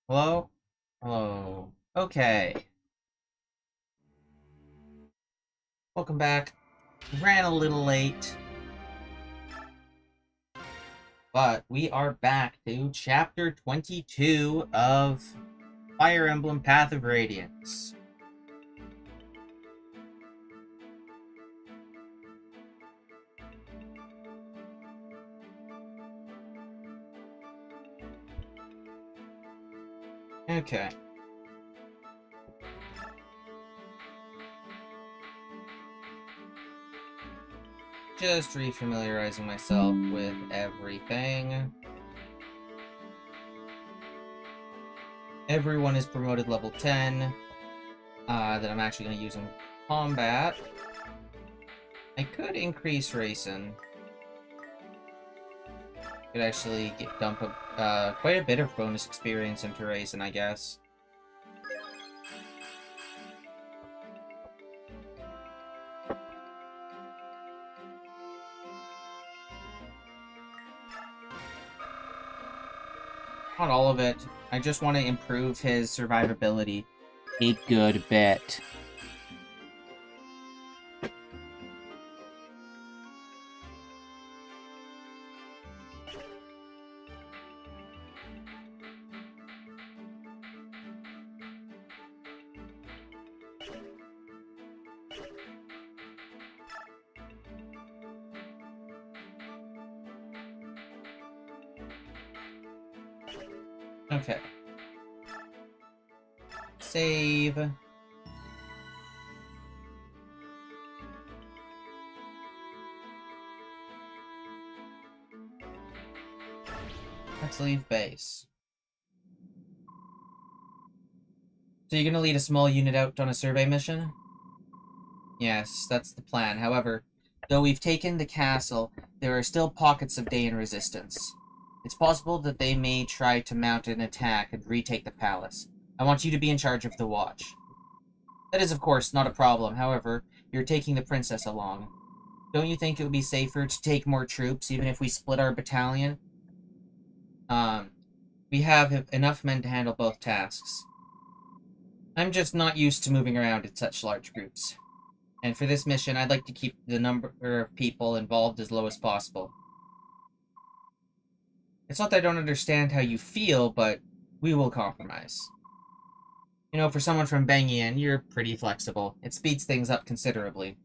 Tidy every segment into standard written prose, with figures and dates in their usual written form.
Hello? Hello. Okay. Welcome back. Ran a little late, but we are back to Chapter 22 of Fire Emblem Path of Radiance. Okay. Just refamiliarizing myself with everything. Everyone is promoted level 10. That I'm actually going to use in combat. I could increase racing. Could actually dump quite a bit of bonus experience into racing, I guess. Not all of it. I just want to improve his survivability a good bit. Okay. Save. Let's leave base. So you're gonna lead a small unit out on a survey mission? Yes, that's the plan. However, though we've taken the castle, there are still pockets of Daean resistance. It's possible that they may try to mount an attack and retake the palace. I want you to be in charge of the watch. That is, of course, not a problem. However, you're taking the princess along. Don't you think it would be safer to take more troops, even if we split our battalion? We have enough men to handle both tasks. I'm just not used to moving around in such large groups. And for this mission, I'd like to keep the number of people involved as low as possible. It's not that I don't understand how you feel, but we will compromise. You know, for someone from Bangian, you're pretty flexible. It speeds things up considerably.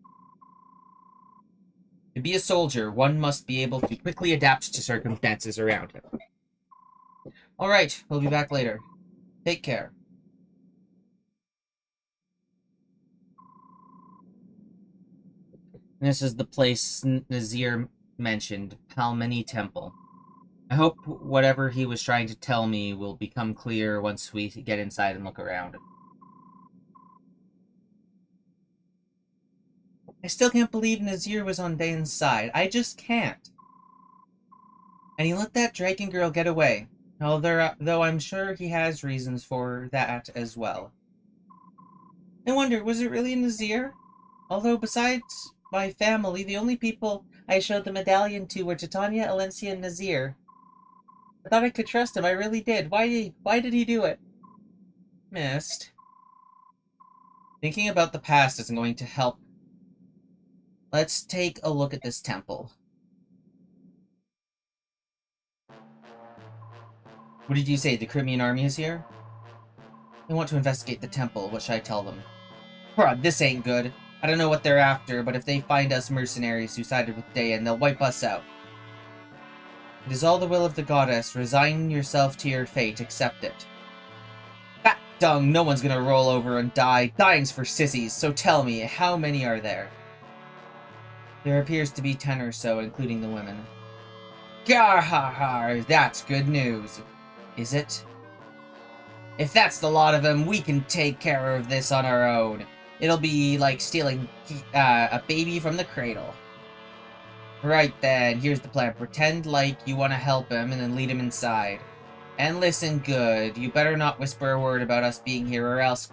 To be a soldier, one must be able to quickly adapt to circumstances around him. Alright, we'll be back later. Take care. This is the place Nazir mentioned, Palmeni Temple. I hope whatever he was trying to tell me will become clear once we get inside and look around. I still can't believe Nazir was on Dane's side. I just can't. And he let that dragon girl get away. Though I'm sure he has reasons for that as well. I wonder, was it really Nazir? Although besides my family, the only people I showed the medallion to were Titania, Alencia, and Nazir. I thought I could trust him, I really did. Why did he do it? Missed. Thinking about the past isn't going to help. Let's take a look at this temple. What did you say, the Crimean army is here? They want to investigate the temple. What should I tell them? Bruh, this ain't good. I don't know what they're after, but if they find us mercenaries who sided with Daean, they'll wipe us out. It is all the will of the goddess. Resign yourself to your fate. Accept it. Fat dung! No one's gonna roll over and die. Dying's for sissies, so tell me, how many are there? There appears to be 10 or so, including the women. Gar har har! That's good news. Is it? If that's the lot of them, we can take care of this on our own. It'll be like stealing a baby from the cradle. Right then, here's the plan. Pretend like you want to help him and then lead him inside. And listen good. You better not whisper a word about us being here or else...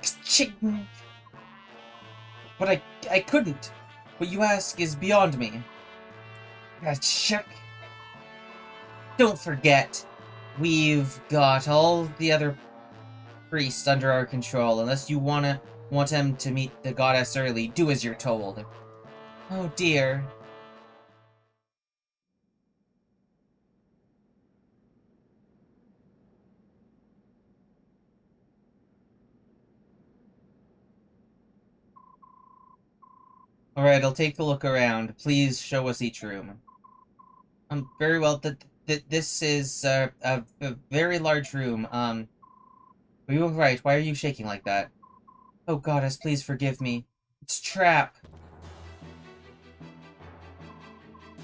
But I couldn't. What you ask is beyond me. Check. Don't forget, we've got all the other priests under our control. Unless you want him to meet the goddess early, do as you're told. Oh dear. Alright, I'll take a look around. Please show us each room. Very well. This is a very large room. Are you alright? Why are you shaking like that? Oh, goddess, please forgive me. It's trap.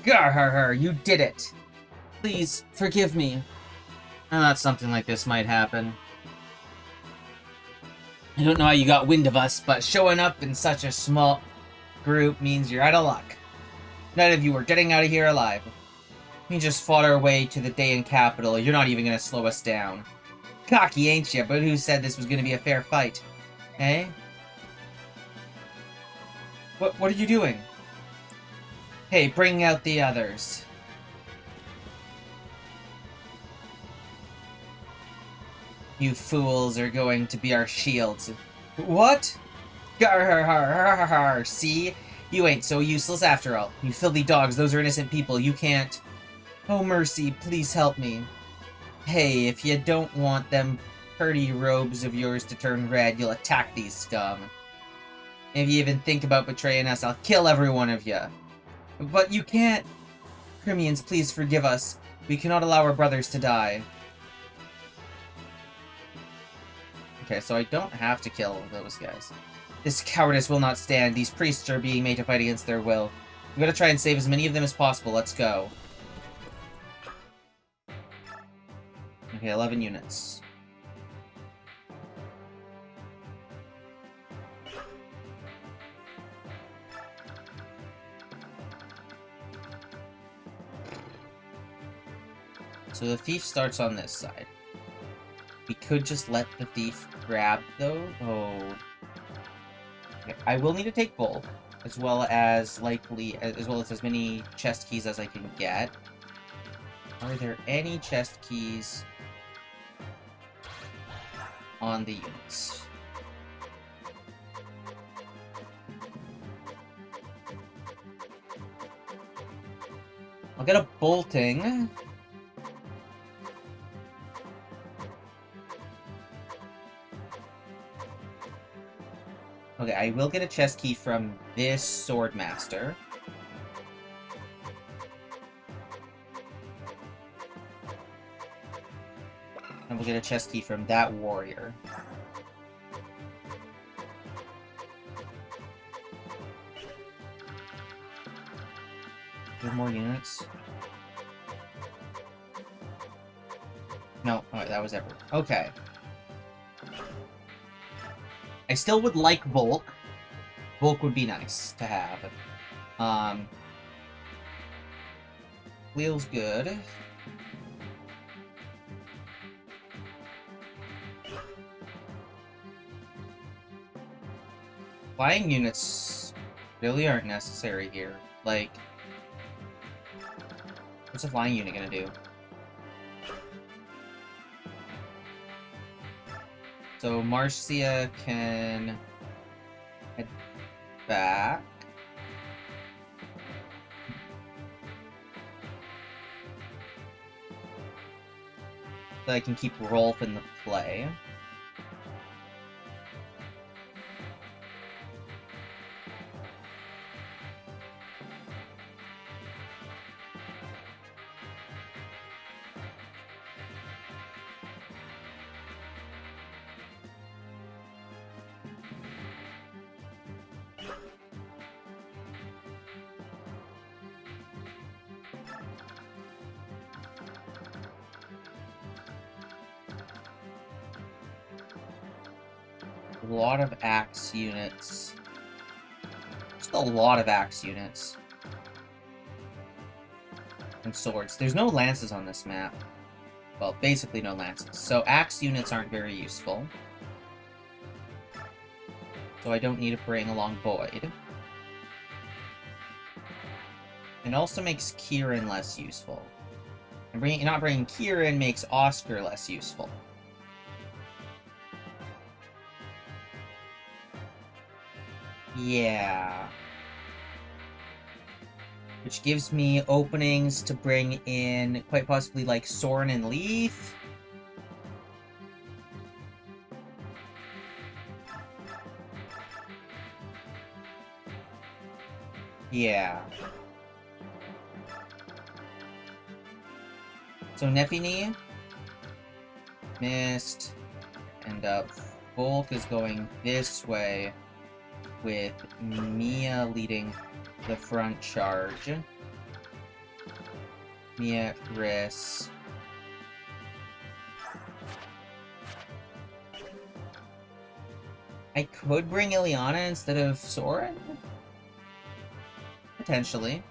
Garharhar, you did it. Please forgive me. I thought something like this might happen. I don't know how you got wind of us, but showing up in such a small group means you're out of luck. None of you are getting out of here alive. We just fought our way to the Dayan capital. You're not even gonna slow us down. Cocky, ain't you? But who said this was gonna be a fair fight? Eh? What are you doing? Hey, bring out the others. You fools are going to be our shields. What? Gar-har-har-har-har-har. See? You ain't so useless after all. You filthy dogs, those are innocent people. You can't... Oh, mercy, please help me. Hey, if you don't want them pretty robes of yours to turn red, you'll attack these scum. If you even think about betraying us, I'll kill every one of you. But you can't... Crimeans, please forgive us. We cannot allow our brothers to die. Okay, so I don't have to kill those guys. This cowardice will not stand. These priests are being made to fight against their will. We gotta try and save as many of them as possible. Let's go. Okay, 11 units. So the thief starts on this side. We could just let the thief grab those. Oh. Okay, I will need to take both, as well as as many chest keys as I can get. Are there any chest keys on the units? I'll get a bolting. Okay, I will get a chest key from this Swordmaster. And we'll get a chest key from that warrior. There more units? No, alright, that was everyone. Okay. I still would like Volk. Volk would be nice to have. Wheel's good. Flying units really aren't necessary here. Like, what's a flying unit gonna do? So Marcia can head back. So I can keep Rolf in the play. A lot of axe units. Just a lot of axe units. And swords. There's no lances on this map. Well, basically no lances. So axe units aren't very useful. So I don't need to bring along Boyd. It also makes Kieran less useful. And not bringing Kieran makes Oscar less useful. Yeah. Which gives me openings to bring in, quite possibly, like, Soren and Leaf. Yeah. So Nepini, missed, and Volk is going this way with Mia leading the front charge. Mia, Chris. I could bring Ileana instead of Soren? Potentially.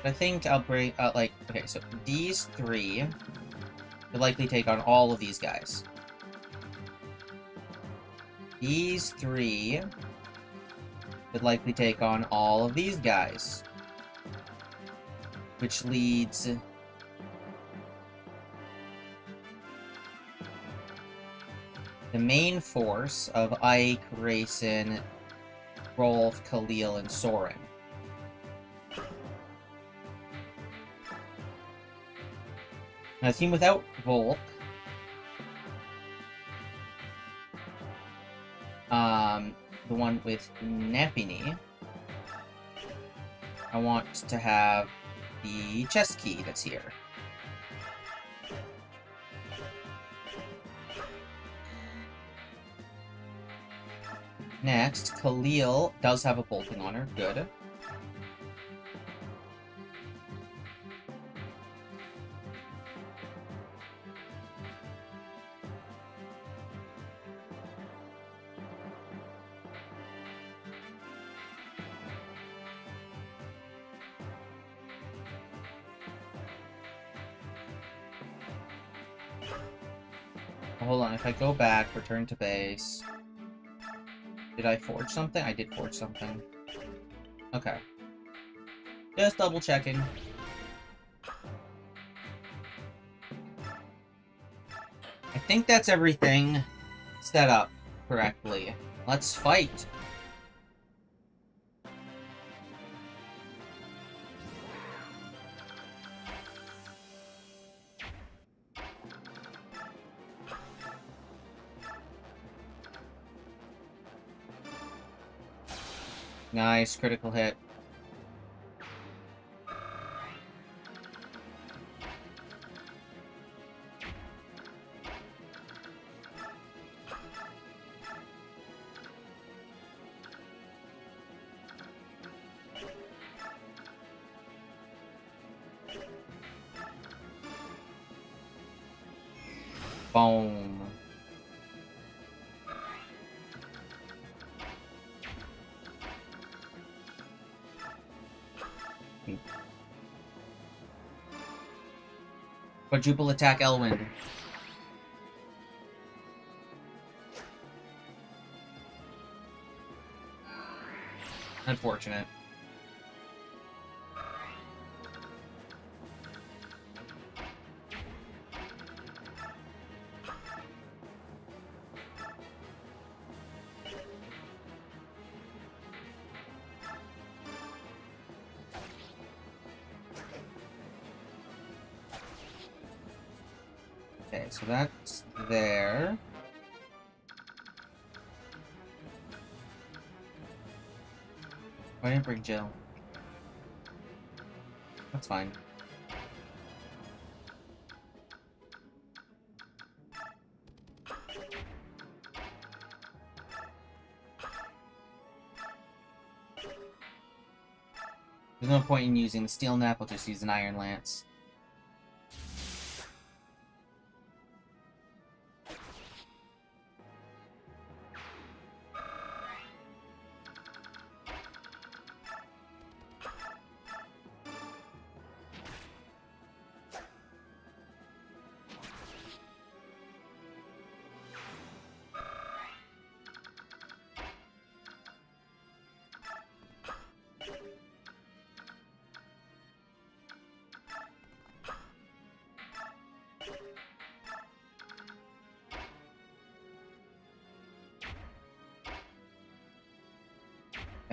But I think I'll bring, like, okay, so these three would likely take on all of these guys. These three would likely take on all of these guys. Which leads... the main force of Ike, Grayson, Rolf, Khalil, and Soren. Now, a team without Volk. The one with Nepini. I want to have the chest key that's here. Next, Khalil does have a bolting on her. Good. Hold on, if I go back, return to base... Did I forge something? I did forge something. Okay. Just double checking. I think that's everything set up correctly. Let's fight. Nice, critical hit. Boom. Quadruple attack Elwind. Unfortunate. Okay, so that's there. Why didn't bring Jill? That's fine. There's no point in using the Steel Nap, I'll just use an Iron Lance.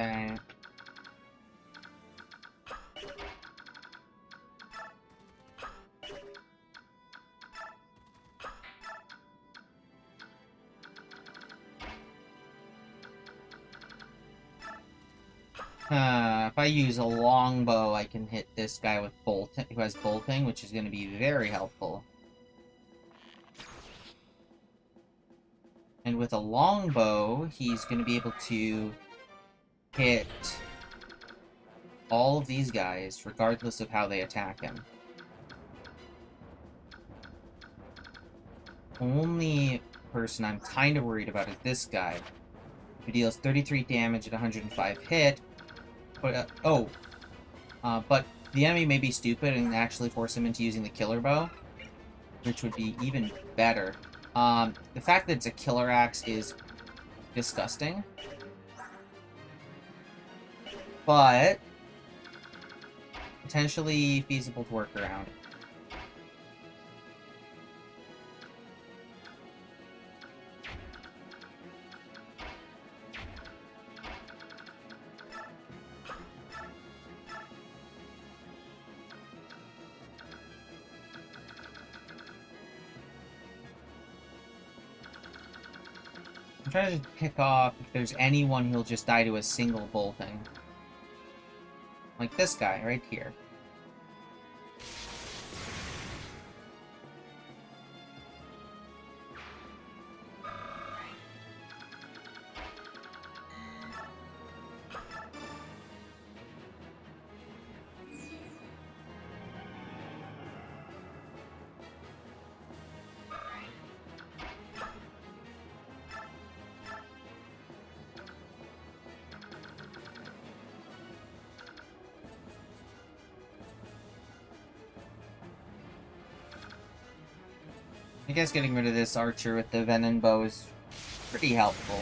Okay. If I use a longbow, I can hit this guy with bolting, who has bolting, which is going to be very helpful. And with a longbow, he's going to be able to hit all of these guys, regardless of how they attack him. Only person I'm kind of worried about is this guy, who deals 33 damage at 105 hit. But, but the enemy may be stupid and actually force him into using the killer bow, which would be even better. The fact that it's a killer axe is disgusting. But potentially feasible to work around. I'm trying to pick off if there's anyone who'll just die to a single bolting. Like this guy right here. I guess getting rid of this archer with the venom bow is pretty helpful.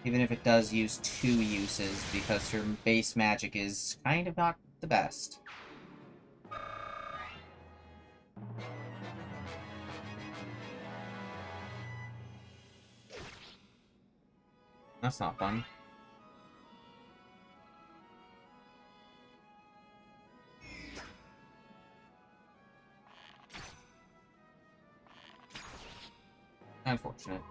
Even if it does use 2 uses, because her base magic is kind of not the best. That's not fun. Unfortunate.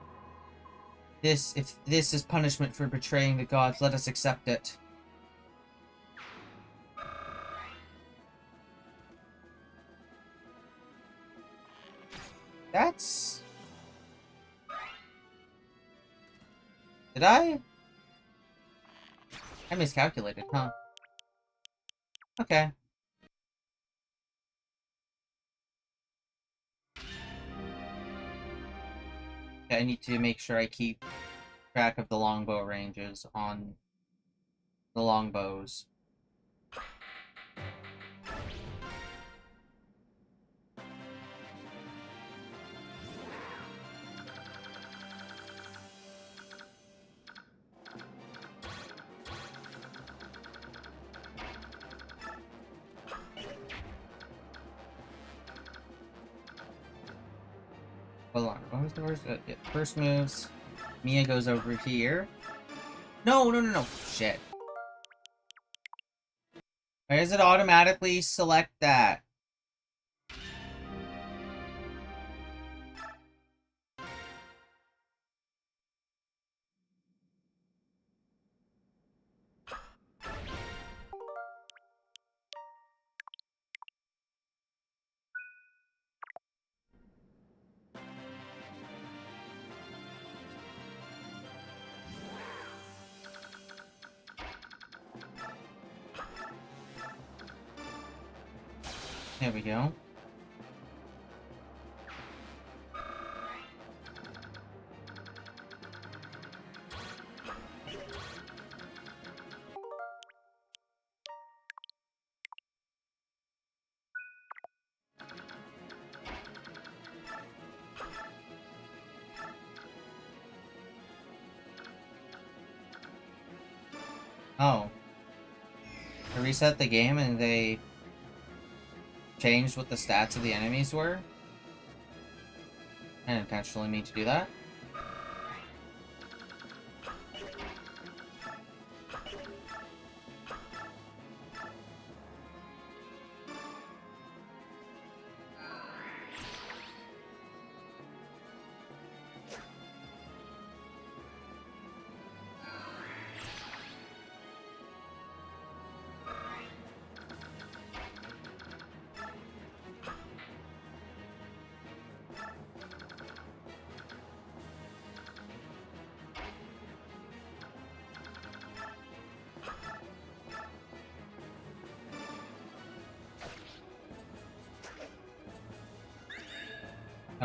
If this is punishment for betraying the gods, let us accept it. That's... Did I? I miscalculated, huh? Okay. I need to make sure I keep track of the longbow ranges on the longbows. Hold on, what was the first? First moves. Mia goes over here. No, no, no, no. Shit. Why does it automatically select that? There we go. Oh. I reset the game and they changed what the stats of the enemies were? I didn't intentionally mean to do that.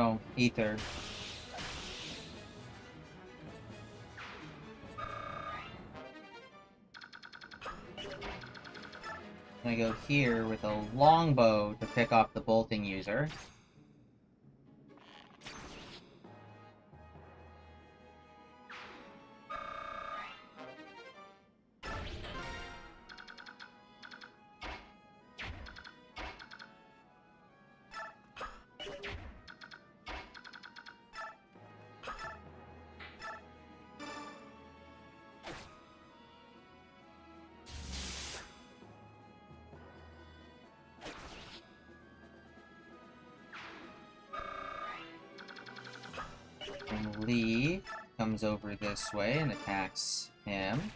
Oh, ether. I go here with a longbow to pick off the bolting user. And Lee comes over this way and attacks him.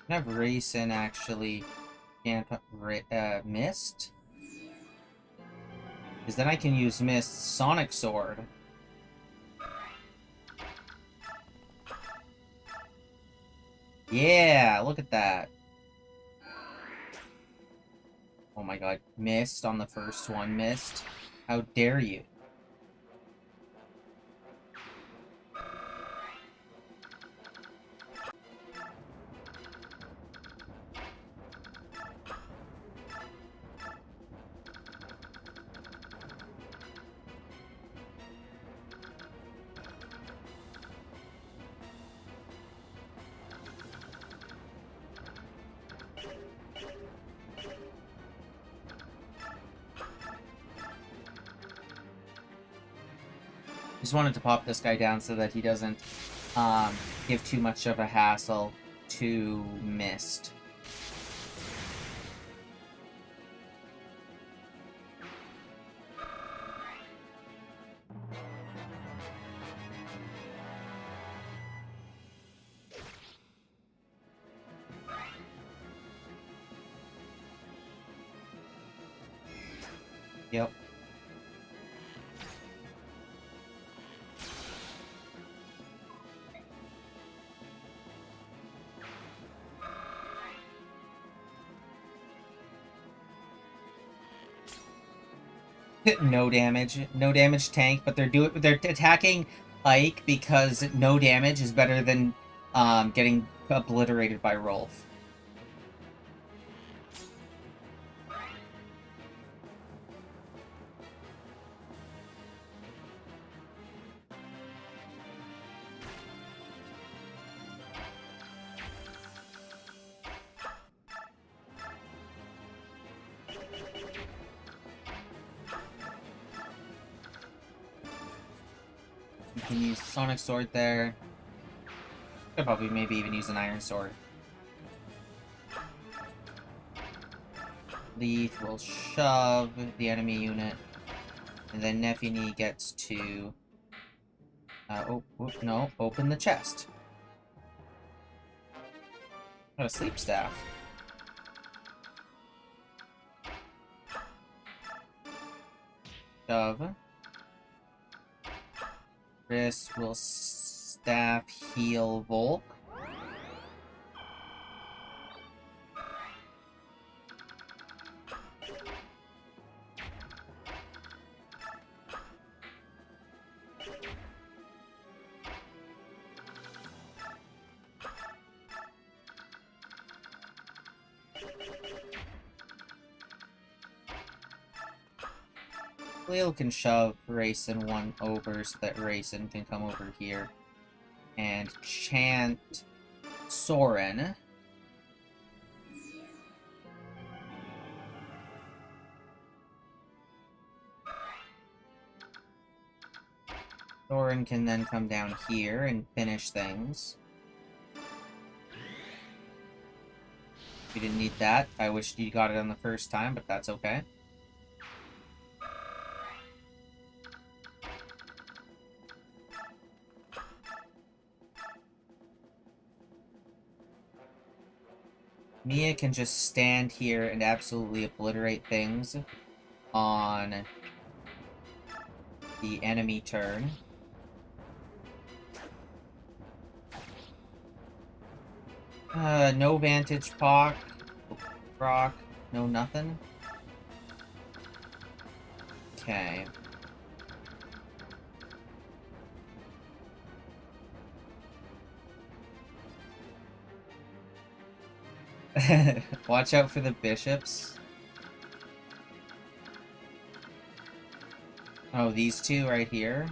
I have Racin actually camp Mist. Because then I can use Mist Sonic Sword. Yeah, look at that. Oh my god, Mist on the first one, Mist. How dare you? Just wanted to pop this guy down so that he doesn't give too much of a hassle to Mist. Yep. No damage tank, but they're attacking Ike because no damage is better than getting obliterated by Rolf. You can use Sonic Sword there. Could probably maybe even use an Iron Sword. Leaf will shove the enemy unit. And then Nefini gets to... no, open the chest. Got a sleep staff. Shove. Chris will staff heal Volk. Cleo can shove Racin one over so that Racin can come over here and chant Soren. Soren can then come down here and finish things. We didn't need that. I wish you got it on the first time, but that's okay. Mia can just stand here and absolutely obliterate things on the enemy turn. No Vantage Rock, no nothing. Okay. Watch out for the bishops. Oh, these two right here.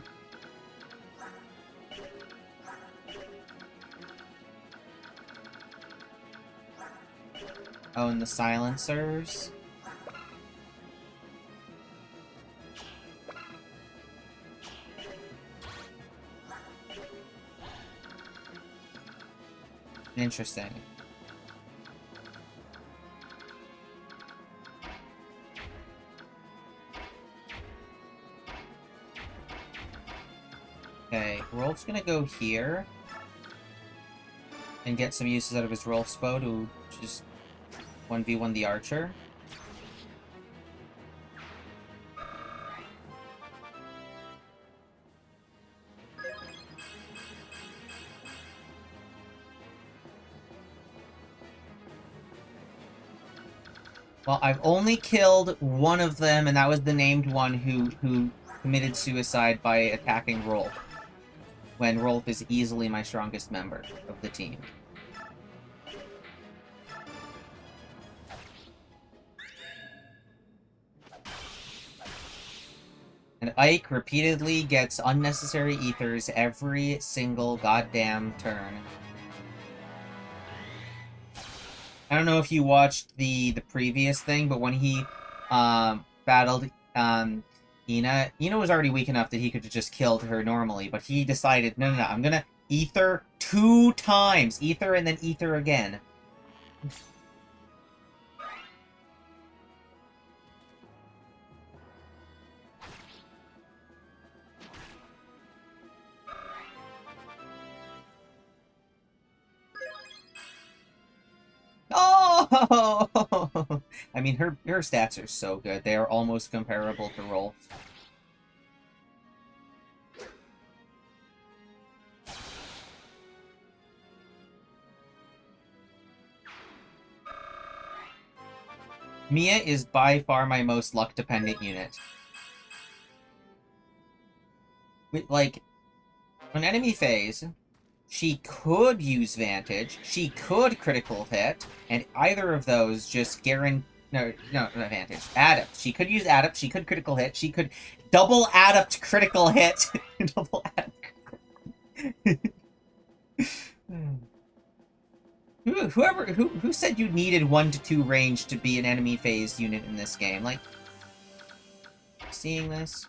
Oh, and the silencers. Interesting. Okay, Rolf's gonna go here and get some uses out of his Rolf's bow to just 1v1 the archer. Well, I've only killed one of them, and that was the named one who committed suicide by attacking Rolf, when Rolf is easily my strongest member of the team. And Ike repeatedly gets unnecessary ethers every single goddamn turn. I don't know if you watched the previous thing, but when he battled Ina was already weak enough that he could have just killed her normally, but he decided, no, I'm gonna ether 2 times. Ether and then ether again. Oh! I mean, her stats are so good. They are almost comparable to Rolf. Mia is by far my most luck-dependent unit. Like, on enemy phase, she could use Vantage, she could critical hit, and either of those just guarantee... No, not Vantage. Adept. She could use Adept, she could critical hit, she could double Adept critical hit. Double Adept. Who said you needed 1 to 2 range to be an enemy phased unit in this game? Like, seeing this?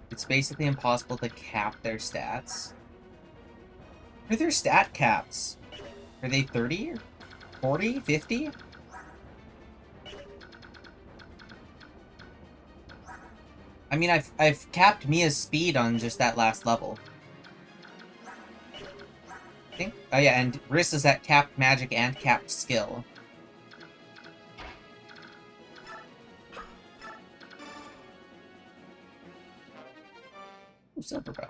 It's basically impossible to cap their stats. What are their stat caps? Are they 30? 40? 50? I mean, I've capped Mia's speed on just that last level. I think. Oh yeah, and Riss is at capped magic and capped skill. Ooh, silver bow.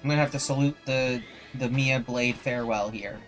I'm gonna have to salute the Mia Blade farewell here.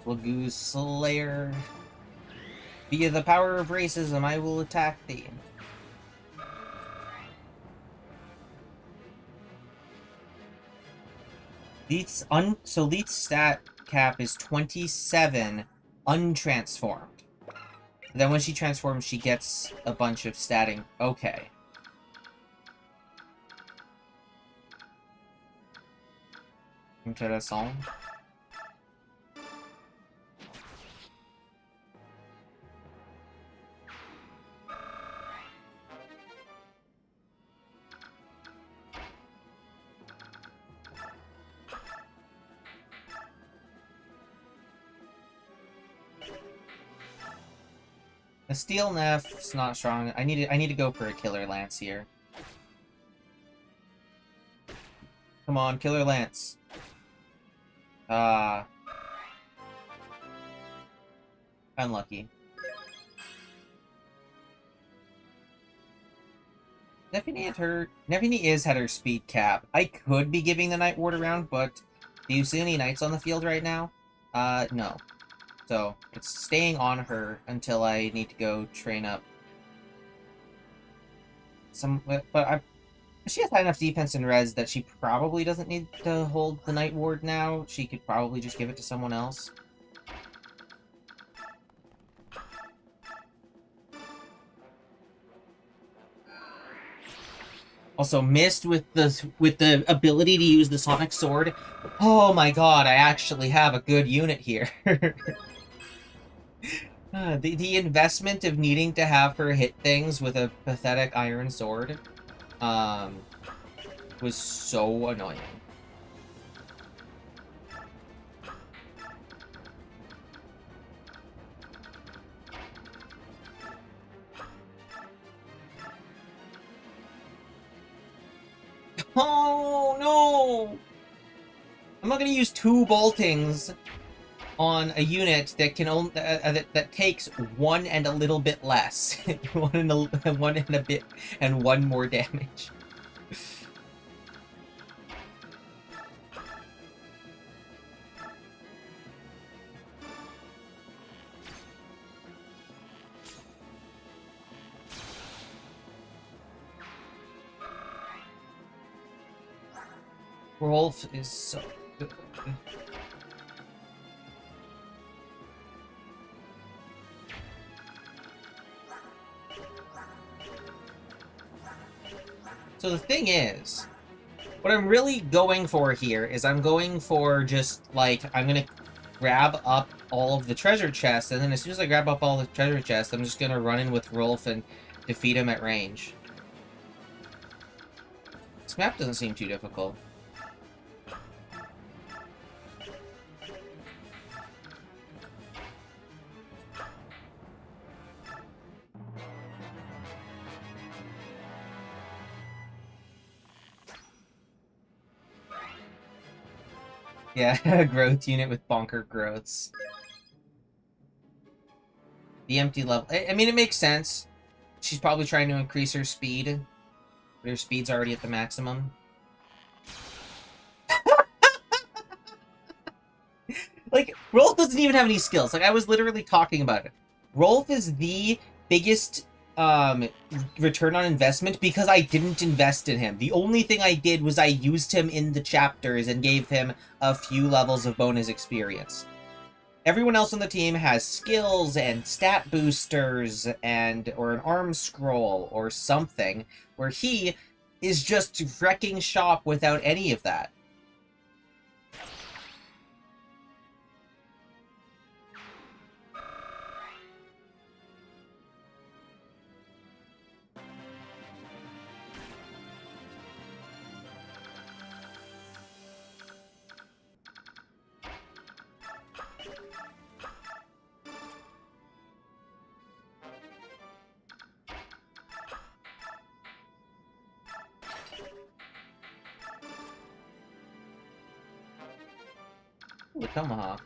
Lagoose Slayer. Via the power of racism, I will attack thee. So Leeth's stat cap is 27 untransformed. Then when she transforms, she gets a bunch of statting. Okay. Intéressant. A steel Neff's not strong. I need to go for a killer lance here. Come on, killer lance. Unlucky. Neffini is at her speed cap. I could be giving the Night Ward around, but do you see any knights on the field right now? No. So, it's staying on her until I need to go train up she has high enough defense and res that she probably doesn't need to hold the Night Ward now. She could probably just give it to someone else. Also, Mist with the ability to use the Sonic Sword. Oh my god, I actually have a good unit here. The investment of needing to have her hit things with a pathetic Iron Sword was so annoying. Oh no! I'm not gonna use 2 boltings on a unit that can only that takes 1 and a little bit less, 1 and a bit, and 1 more damage. Rolf is so good. So the thing is, what I'm really going for here is I'm going for just, like, I'm gonna grab up all of the treasure chests, and then as soon as I grab up all the treasure chests, I'm just gonna run in with Rolf and defeat him at range. This map doesn't seem too difficult. Yeah, growth unit with bonker growths. The empty level. I mean, it makes sense. She's probably trying to increase her speed. But her speed's already at the maximum. Like, Rolf doesn't even have any skills. Like, I was literally talking about it. Rolf is the biggest return on investment because I didn't invest in him. The only thing I did was I used him in the chapters and gave him a few levels of bonus experience. Everyone else on the team has skills and stat boosters or an arm scroll or something, where he is just wrecking shop without any of that. Ooh, tomahawk.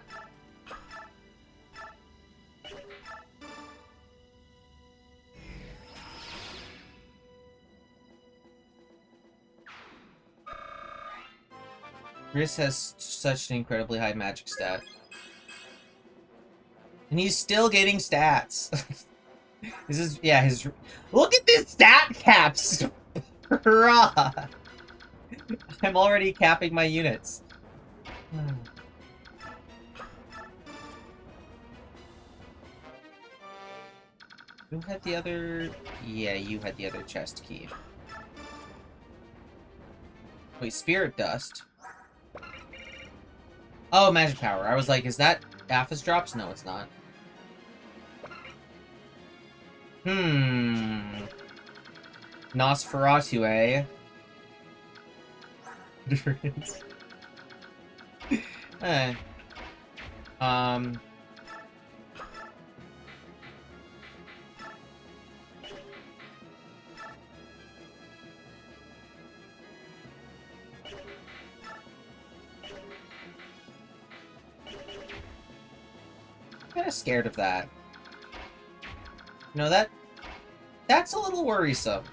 Chris has such an incredibly high magic stat. And he's still getting stats. This is, yeah, his... Look at this stat caps! Hurrah! I'm already capping my units. Who had the other... Yeah, you had the other chest key. Wait, Spirit Dust? Oh, Magic Power. I was like, is that Aphis drops? No, it's not. Nosferatu, eh? eh. Kinda scared of that. You know, that's a little worrisome.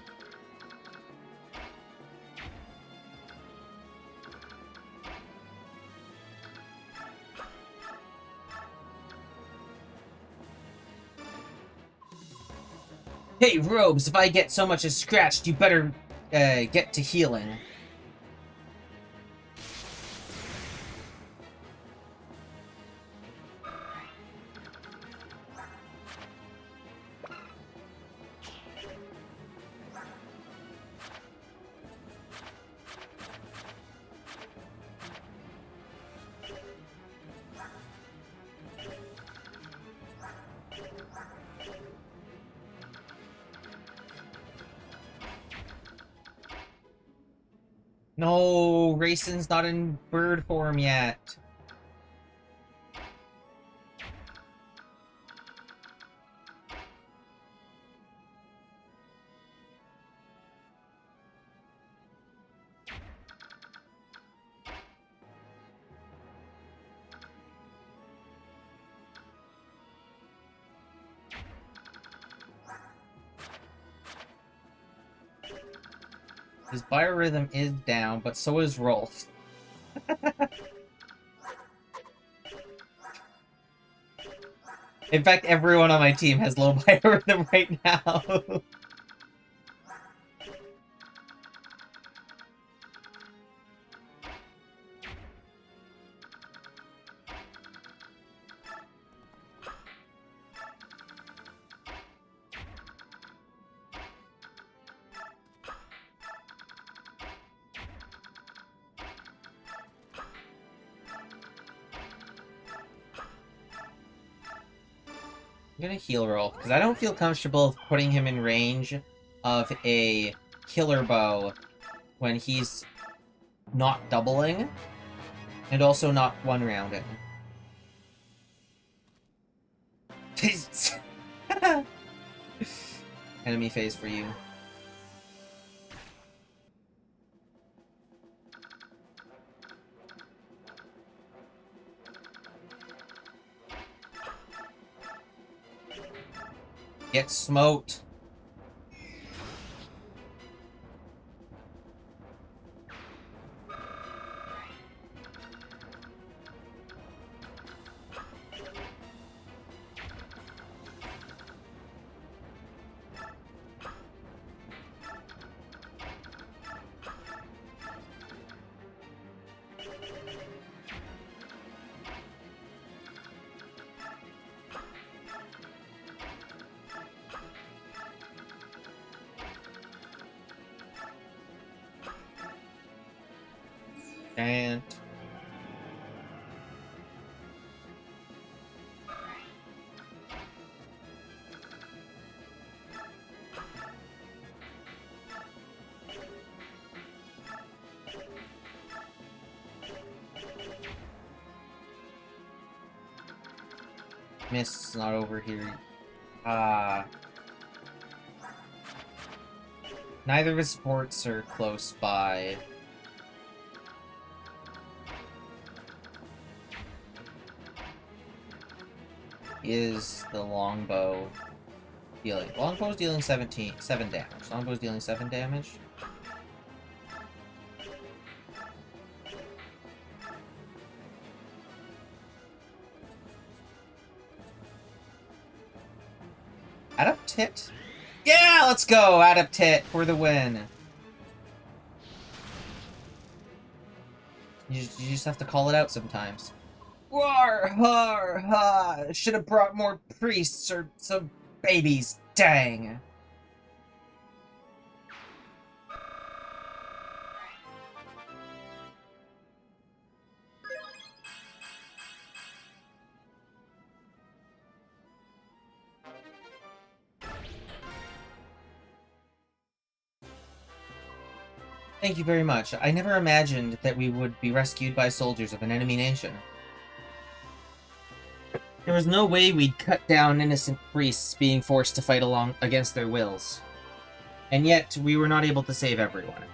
Hey, Robes, if I get so much as scratched, you better, get to healing. No, Rayson's not in bird form yet. His biorhythm is down, but so is Rolf. In fact, everyone on my team has low biorhythm right now. I'm gonna heal Rolf, because I don't feel comfortable putting him in range of a killer bow when he's not doubling, and also not one-rounding. Enemy phase for you. Get smoked. And Mist's not over here. Neither of his supports are close by. Is the longbow dealing? Longbow's dealing 7 damage. Longbow's dealing 7 damage. Adaptit? Yeah, let's go! Adaptit for the win. You just have to call it out sometimes. War, har, ha! Should have brought more priests or some babies. Dang. Thank you very much. I never imagined that we would be rescued by soldiers of an enemy nation. There was no way we'd cut down innocent priests being forced to fight along against their wills. And yet, we were not able to save everyone.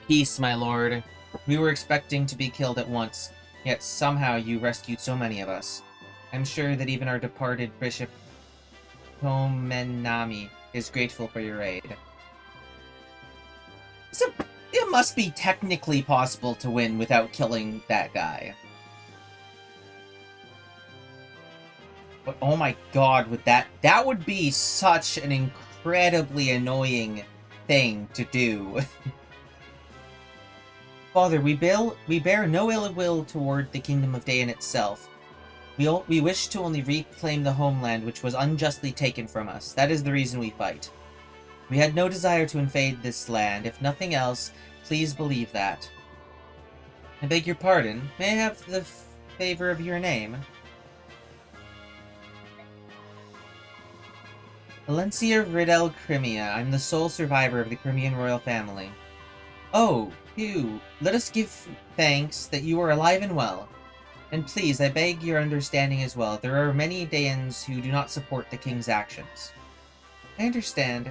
Peace, my lord. We were expecting to be killed at once, yet somehow you rescued so many of us. I'm sure that even our departed Bishop Tomenami is grateful for your aid. So, it must be technically possible to win without killing that guy. But oh my god, with that would be such an incredibly annoying thing to do. Father, we bear no ill will toward the Kingdom of Dayan itself. We wish to only reclaim the homeland which was unjustly taken from us. That is the reason we fight. We had no desire to invade this land. If nothing else, please believe that. I beg your pardon. May I have the favor of your name? Valencia Riddell Crimea. I'm the sole survivor of the Crimean royal family. Oh, you. Let us give thanks that you are alive and well. And please, I beg your understanding as well. There are many Dayans who do not support the king's actions. I understand.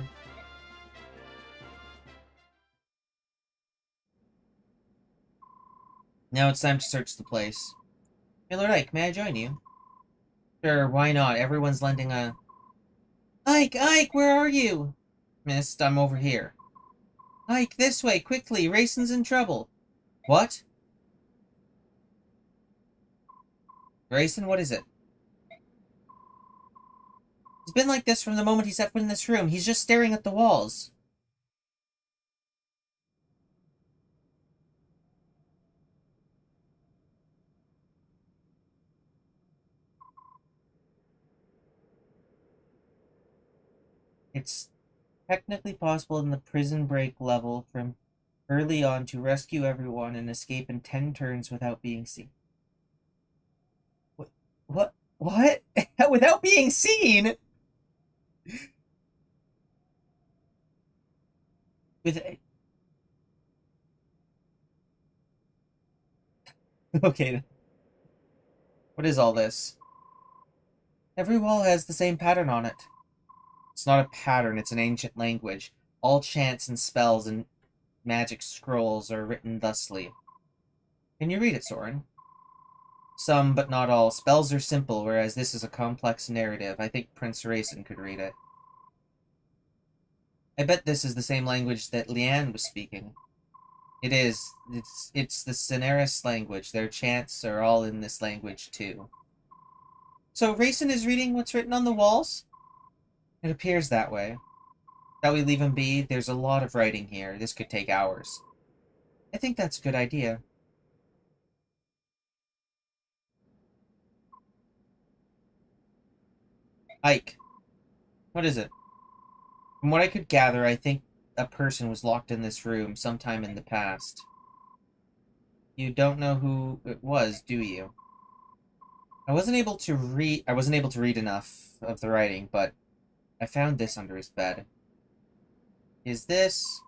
Now it's time to search the place. Hey, Lord Ike, may I join you? Sure, why not? Everyone's lending a... Ike, where are you? Mist, I'm over here. Ike, this way, quickly! Rayson's in trouble! What? Rayson, what is it? He's been like this from the moment he set foot in this room. He's just staring at the walls. It's technically possible in the prison break level from early on to rescue everyone and escape in 10 turns without being seen. What? Without being seen? With... Okay. What is all this? Every wall has the same pattern on it. It's not a pattern, it's an ancient language. All chants and spells and magic scrolls are written thusly. Can you read it, Soren? Some, but not all. Spells are simple, whereas this is a complex narrative. I think Prince Rayson could read it. I bet this is the same language that Leanne was speaking. It is. It's the Cineris language. Their chants are all in this language, too. So Rayson is reading what's written on the walls? It appears that way. Shall we leave him be? There's a lot of writing here. This could take hours. I think that's a good idea. Ike. What is it? From what I could gather, I think a person was locked in this room sometime in the past. You don't know who it was, do you? I wasn't able to read enough of the writing, but I found this under his bed. Is this...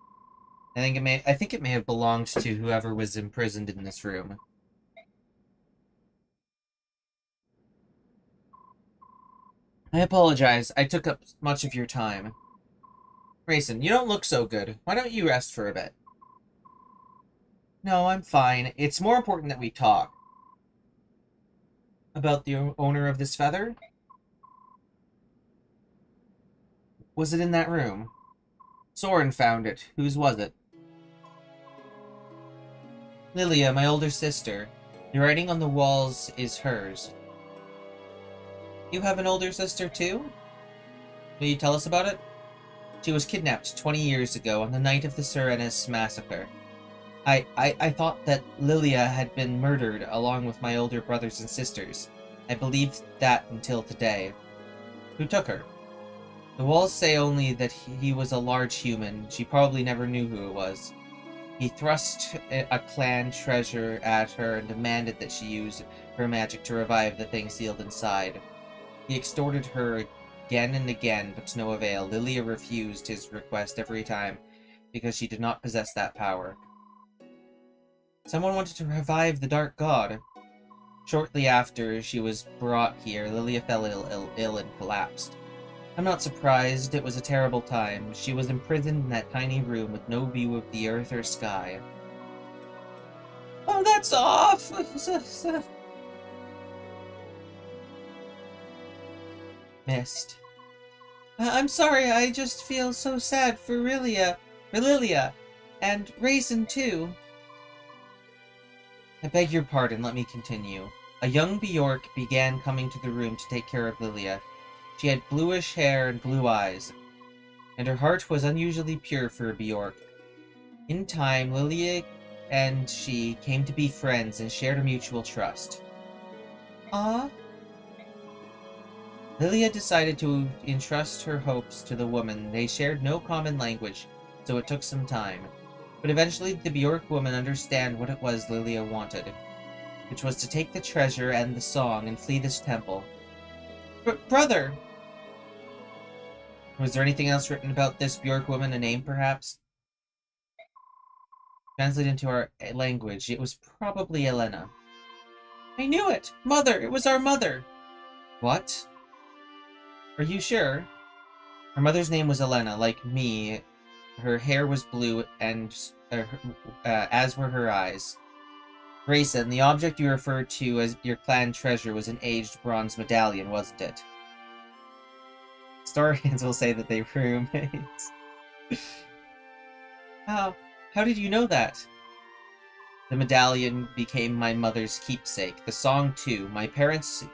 I think it may have belonged to whoever was imprisoned in this room. I apologize. I took up much of your time. Rayson, you don't look so good. Why don't you rest for a bit? No, I'm fine. It's more important that we talk. About the owner of this feather? Was it in that room? Soren found it. Whose was it? Lilia, my older sister. The writing on the walls is hers. You have an older sister too? Will you tell us about it? She was kidnapped 20 years ago on the night of the Serenis massacre. I thought that Lilia had been murdered along with my older brothers and sisters. I believed that until today. Who took her? The walls say only that he was a large human. She probably never knew who it was. He thrust a clan treasure at her and demanded that she use her magic to revive the thing sealed inside. He extorted her again and again, but to no avail. Lilia refused his request every time because she did not possess that power. Someone wanted to revive the Dark God. Shortly after she was brought here, Lilia fell ill and collapsed. I'm not surprised. It was a terrible time. She was imprisoned in that tiny room with no view of the earth or sky. Oh, that's off! Mist. I'm sorry, I just feel so sad for Lilia, and Raisin too. I beg your pardon, let me continue. A young Bjork began coming to the room to take care of Lilia. She had bluish hair and blue eyes, and her heart was unusually pure for a Bjork. In time, Lilia and she came to be friends and shared a mutual trust. Ah? Lilia decided to entrust her hopes to the woman. They shared no common language, so it took some time. But eventually the Bjork woman understood what it was Lilia wanted, which was to take the treasure and the song and flee this temple. Brother! Was there anything else written about this Bjork woman, a name perhaps? Translated into our language, it was probably Elena. I knew it! Mother! It was our mother! What? Are you sure? Her mother's name was Elena, like me. Her hair was blue, and as were her eyes. Grayson, the object you referred to as your clan treasure was an aged bronze medallion, wasn't it? Historians will say that they were roommates. How did you know that? The medallion became my mother's keepsake. The song, too. My parents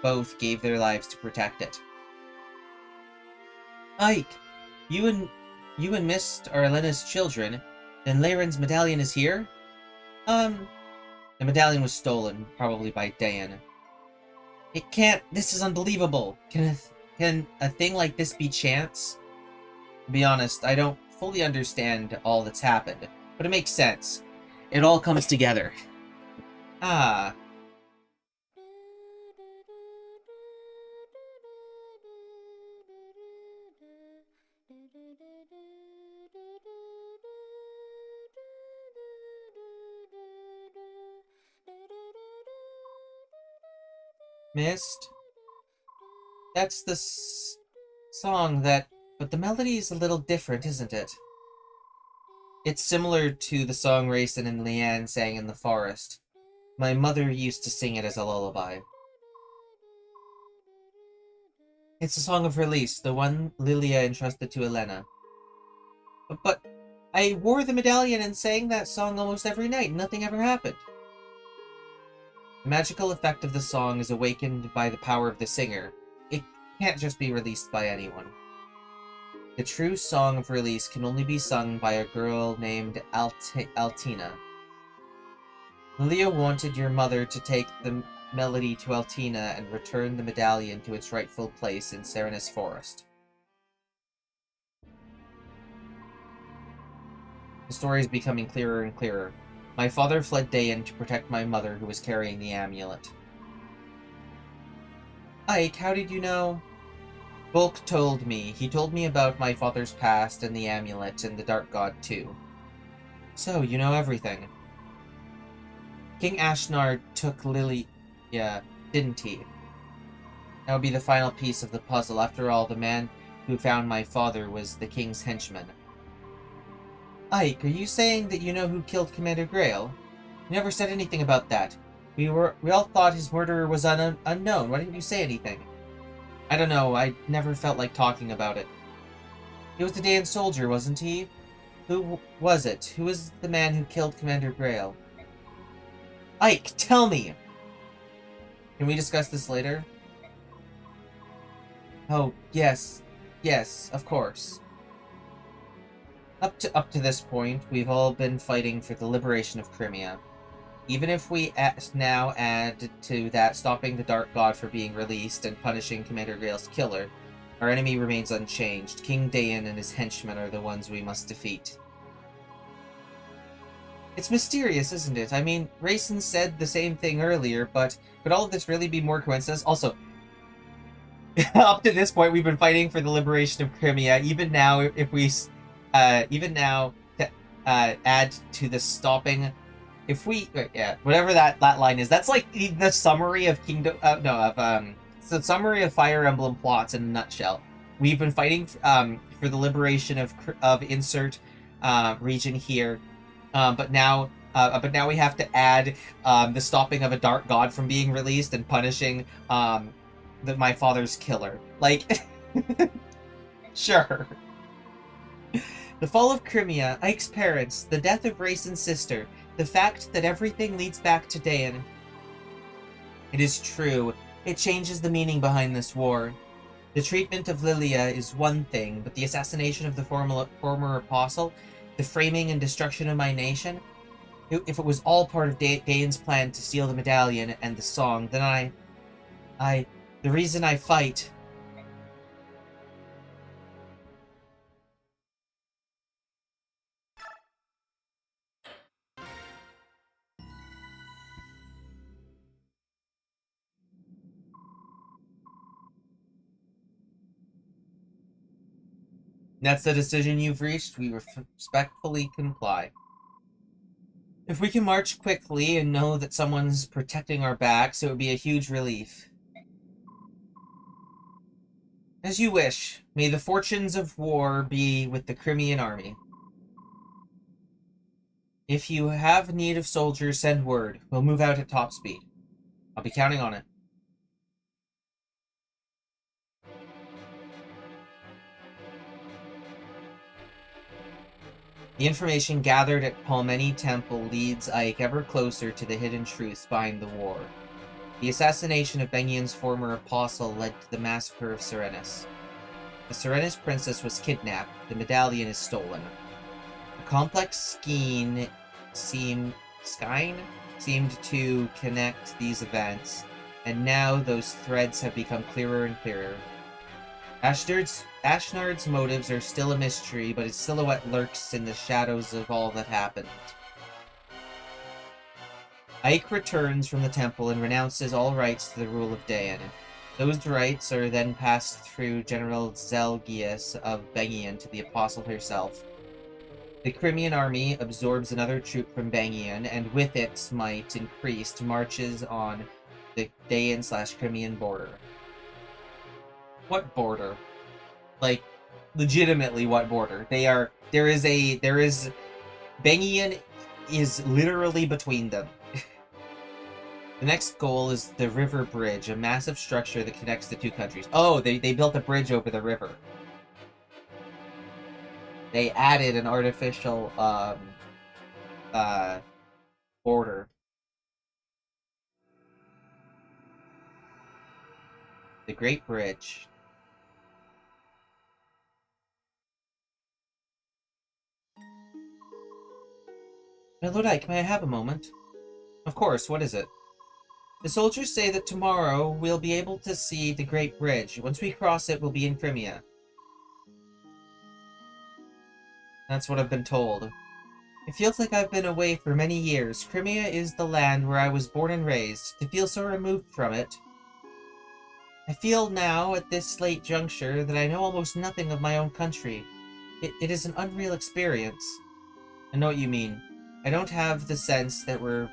both gave their lives to protect it. Ike, you and Mist are Elena's children. Then Leyren's medallion is here? The medallion was stolen, probably by Dayan. It can't. This is unbelievable. Can a thing like this be chance? To be honest, I don't fully understand all that's happened, but it makes sense. It all comes together. Ah. Mist? That's the song that... But the melody is a little different, isn't it? It's similar to the song Raisin and Leanne sang in the forest. My mother used to sing it as a lullaby. It's a song of release, the one Lilia entrusted to Elena. But I wore the medallion and sang that song almost every night, and nothing ever happened. The magical effect of the song is awakened by the power of the singer. It can't just be released by anyone. The true song of release can only be sung by a girl named Altina. Lilia wanted your mother to take the melody to Altina and return the medallion to its rightful place in Serenis Forest. The story is becoming clearer and clearer. My father fled Dayan to protect my mother, who was carrying the amulet. Ike, how did you know? Bulk told me. He told me about my father's past and the amulet and the Dark God, too. So, you know everything. King Ashnard took Lilia, didn't he? That would be the final piece of the puzzle. After all, the man who found my father was the king's henchman. Ike, are you saying that you know who killed Commander Grail? You never said anything about that. We all thought his murderer was unknown. Why didn't you say anything? I don't know. I never felt like talking about it. He was the Dayan soldier, wasn't he? Who was it? Who was the man who killed Commander Grail? Ike, tell me! Can we discuss this later? Oh, yes. Yes, of course. Up to this point, we've all been fighting for the liberation of Crimea. Even if we now add to that stopping the Dark God for being released and punishing Commander Grail's killer, our enemy remains unchanged. King Dayan and his henchmen are the ones we must defeat. It's mysterious, isn't it? I mean, Rayson said the same thing earlier, but could all of this really be more coincidence? Also, up to this point, we've been fighting for the liberation of Crimea. Even now, if we, even now, to add to the stopping, if we, yeah, whatever that line is, that's like the summary of Kingdom. It's the summary of Fire Emblem plots in a nutshell. We've been fighting for the liberation of insert region here, but now we have to add the stopping of a dark god from being released and punishing my father's killer. Like, sure. The fall of Crimea, Ike's parents, the death of Rayson's sister, the fact that everything leads back to Dayan. It is true. It changes the meaning behind this war. The treatment of Lilia is one thing, but the assassination of the former apostle, the framing and destruction of my nation, if it was all part of Dayan's plan to steal the medallion and the song, then the reason I fight... That's the decision you've reached. We respectfully comply. If we can march quickly and know that someone's protecting our backs, it would be a huge relief. As you wish. May the fortunes of war be with the Crimean army. If you have need of soldiers, send word. We'll move out at top speed. I'll be counting on it. The information gathered at Palmeni Temple leads Ike ever closer to the hidden truths behind the war. The assassination of Bengian's former apostle led to the massacre of Serenis. The Serenis princess was kidnapped. The medallion is stolen. A complex scheme seemed to connect these events, and now those threads have become clearer and clearer. Ashnard's motives are still a mystery, but his silhouette lurks in the shadows of all that happened. Ike returns from the temple and renounces all rights to the rule of Dayan. Those rights are then passed through General Zelgius of Bengian to the Apostle herself. The Crimean army absorbs another troop from Bengian, and with its might increased, marches on the Dayan/Crimean border. What border? Like, legitimately, what border? Bengian is literally between them. The next goal is the River Bridge, a massive structure that connects the two countries. Oh, they built a bridge over the river. They added an artificial, border. The Great Bridge. My Lord Ike, may I have a moment? Of course, what is it? The soldiers say that tomorrow we'll be able to see the Great Bridge. Once we cross it, we'll be in Crimea. That's what I've been told. It feels like I've been away for many years. Crimea is the land where I was born and raised. To feel so removed from it... I feel now, at this late juncture, that I know almost nothing of my own country. It is an unreal experience. I know what you mean. I don't have the sense that we're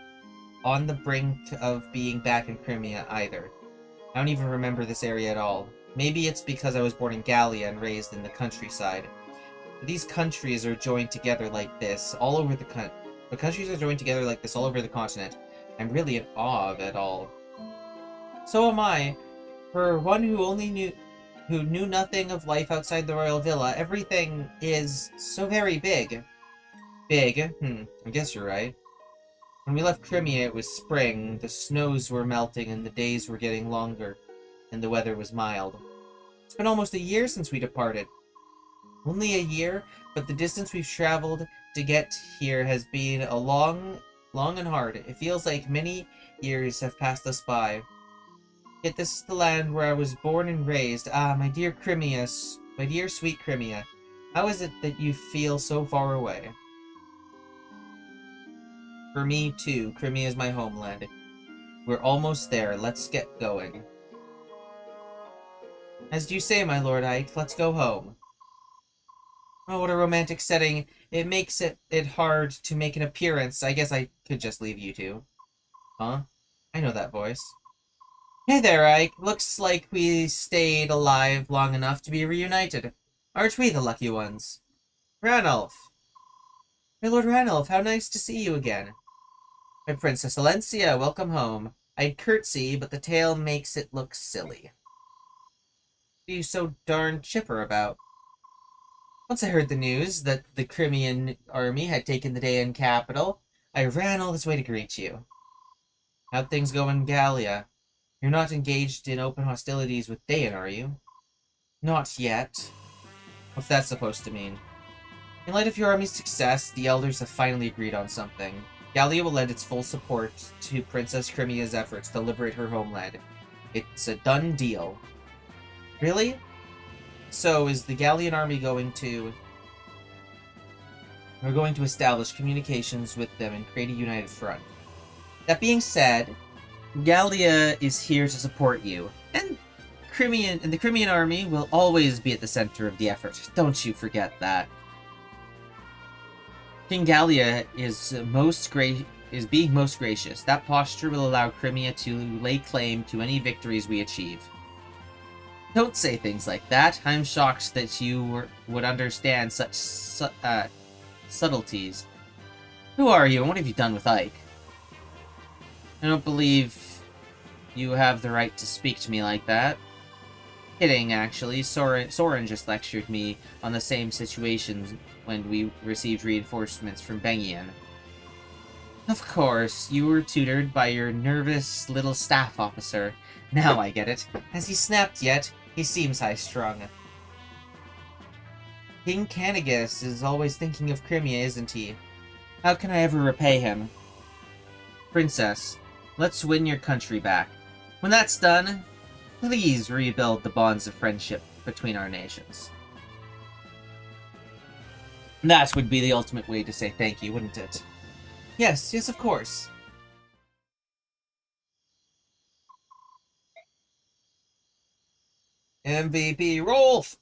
on the brink of being back in Crimea either. I don't even remember this area at all. Maybe it's because I was born in Gallia and raised in the countryside. But these countries are joined together like this all over the countries are joined together like this all over the continent. I'm really in awe of it all. So am I. For one who knew nothing of life outside the royal villa, everything is so very big. Big? I guess you're right. When we left Crimea, it was spring, the snows were melting and the days were getting longer, and the weather was mild. It's been almost a year since we departed. Only a year, but the distance we've traveled to get here has been a long and hard. It feels like many years have passed us by. Yet this is the land where I was born and raised. Ah, my dear Crimea, my dear sweet Crimea. How is it that you feel so far away? For me, too, Crimea is my homeland. We're almost there. Let's get going. As you say, my lord Ike, let's go home. Oh, what a romantic setting. It makes it hard to make an appearance. I guess I could just leave you two. Huh? I know that voice. Hey there, Ike. Looks like we stayed alive long enough to be reunited. Aren't we the lucky ones? Ranulph! My Lord Ranulph, how nice to see you again. My Princess Alencia, welcome home. I'd curtsy, but the tail makes it look silly. What are you so darn chipper about? Once I heard the news that the Crimean army had taken the Daean capital, I ran all this way to greet you. How'd things go in Gallia? You're not engaged in open hostilities with Daean, are you? Not yet. What's that supposed to mean? In light of your army's success, the elders have finally agreed on something. Gallia will lend its full support to Princess Crimea's efforts to liberate her homeland. It's a done deal. Really? So, is the Gallian army going to... We're going to establish communications with them and create a united front. That being said, Gallia is here to support you, and the Crimean army will always be at the center of the effort. Don't you forget that. King Gallia is being most gracious. That posture will allow Crimea to lay claim to any victories we achieve. Don't say things like that. I'm shocked that you would understand such subtleties. Who are you, and what have you done with Ike? I don't believe you have the right to speak to me like that. Kidding, actually. Soren just lectured me on the same situations when we received reinforcements from Bengian. Of course, you were tutored by your nervous little staff officer. Now I get it. Has he snapped yet? He seems high-strung. King Canagus is always thinking of Crimea, isn't he? How can I ever repay him? Princess, let's win your country back. When that's done, please rebuild the bonds of friendship between our nations. That would be the ultimate way to say thank you, wouldn't it? Yes, of course. MVP Rolf!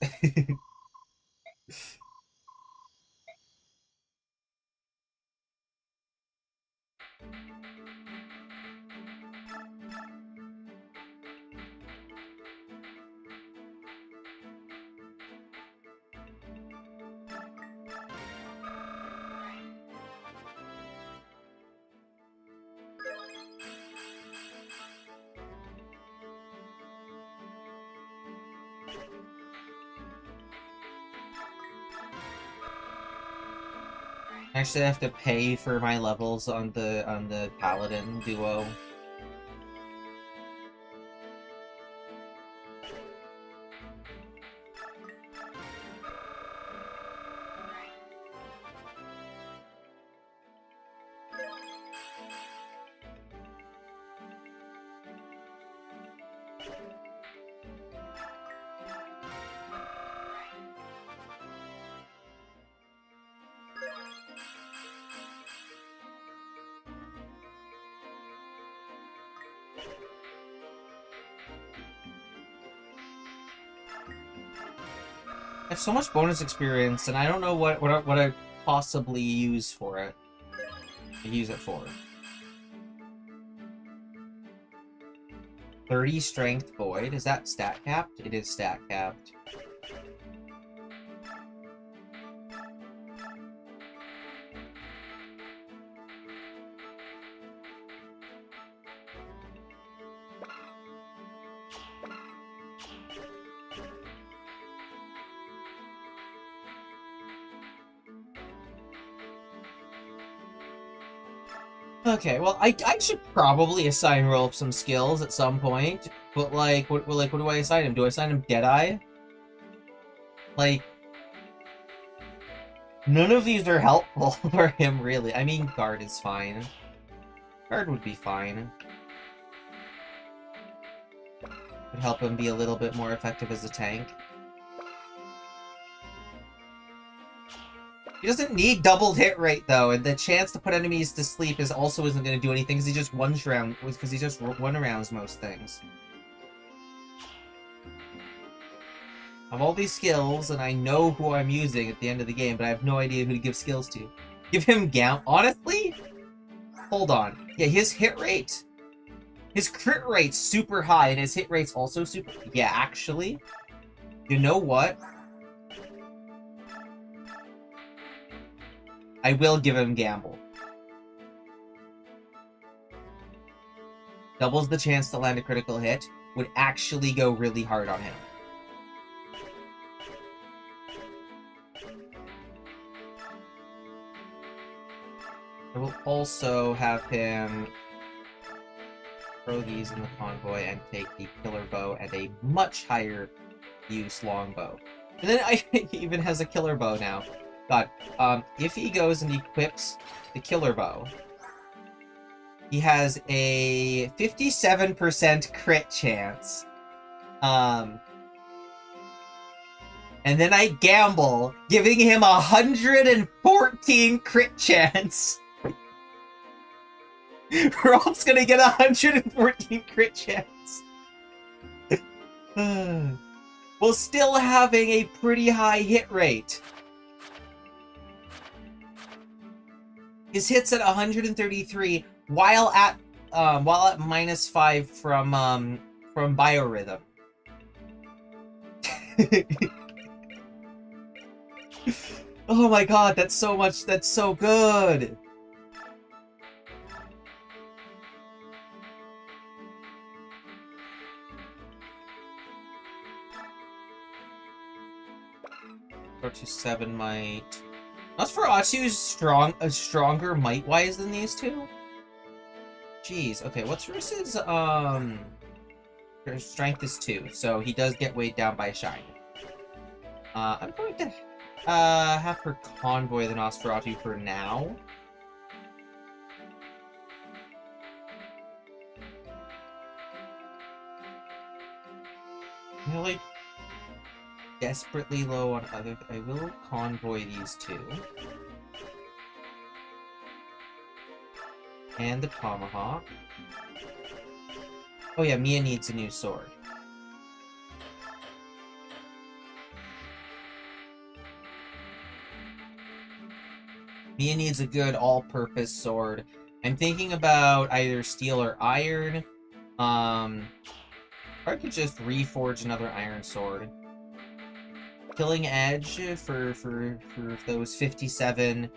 Actually, I have to pay for my levels on the Paladin duo. I have so much bonus experience, and I don't know what I possibly use for it. Use it for 30 strength void. Is that stat capped? It is stat capped. Okay, well, I should probably assign Rolf some skills at some point, but like, what do I assign him? Do I assign him Deadeye? Like, none of these are helpful for him, really. I mean, guard is fine. Guard would be fine. Would help him be a little bit more effective as a tank. He doesn't need doubled hit rate, though, and the chance to put enemies to sleep also isn't going to do anything, because he just one-rounds most things. I have all these skills, and I know who I'm using at the end of the game, but I have no idea who to give skills to. Give him honestly? Hold on. Yeah, his hit rate... His crit rate's super high, and his hit rate's also super... Yeah, actually... You know what? I will give him Gamble. Doubles the chance to land a critical hit. Would actually go really hard on him. I will also have him throw these in the convoy and take the killer bow and a much higher use longbow. And then he even has a killer bow now. God, if he goes and equips the killer bow, he has a 57% crit chance. And then I gamble, giving him 114 crit chance. Rolf's gonna get 114 crit chance. While still having a pretty high hit rate. His hits at 133 while at -5 from biorhythm. Oh my god, that's so good. Go to 7 might. Nosferatu's stronger might-wise than these two? Jeez, okay, what's Rus's, His strength is 2, so he does get weighed down by shine. I'm going to, have her convoy the Nosferatu for now. Really desperately low on other... I will convoy these two. And the tomahawk. Oh yeah, Mia needs a new sword. Mia needs a good all-purpose sword. I'm thinking about either steel or iron. Or I could just reforge another iron sword. Killing Edge for those 57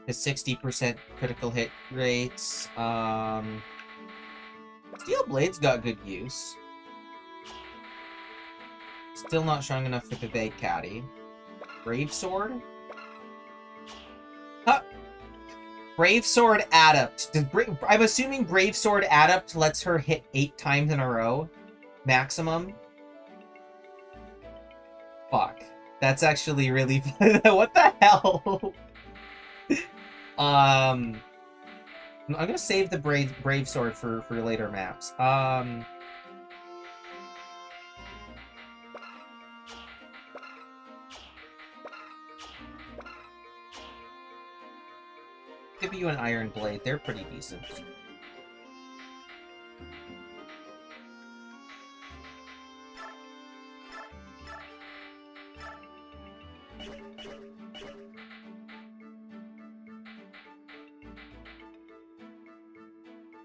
to 60% critical hit rates. Steel Blade's got good use. Still not strong enough for the Big Caddy. Brave Sword? Huh. Brave Sword Adept. I'm assuming Brave Sword Adept lets her hit 8 times in a row. Maximum. Fuck. That's actually really fun. What the hell? I'm gonna save the Brave Sword for later maps. Give you an Iron Blade. They're pretty decent.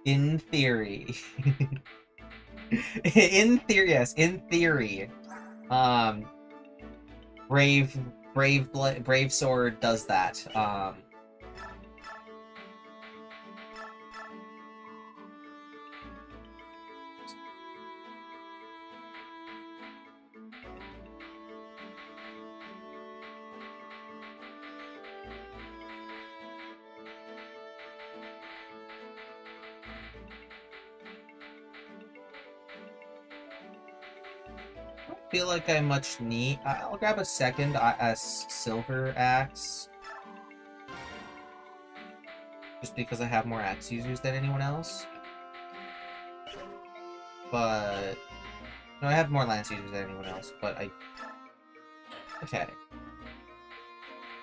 In theory. Yes, in theory. Brave Sword does that. I don't feel like I much need... I'll grab a second silver axe. Just because I have more axe users than anyone else. But... No, I have more lance users than anyone else, but I... Okay.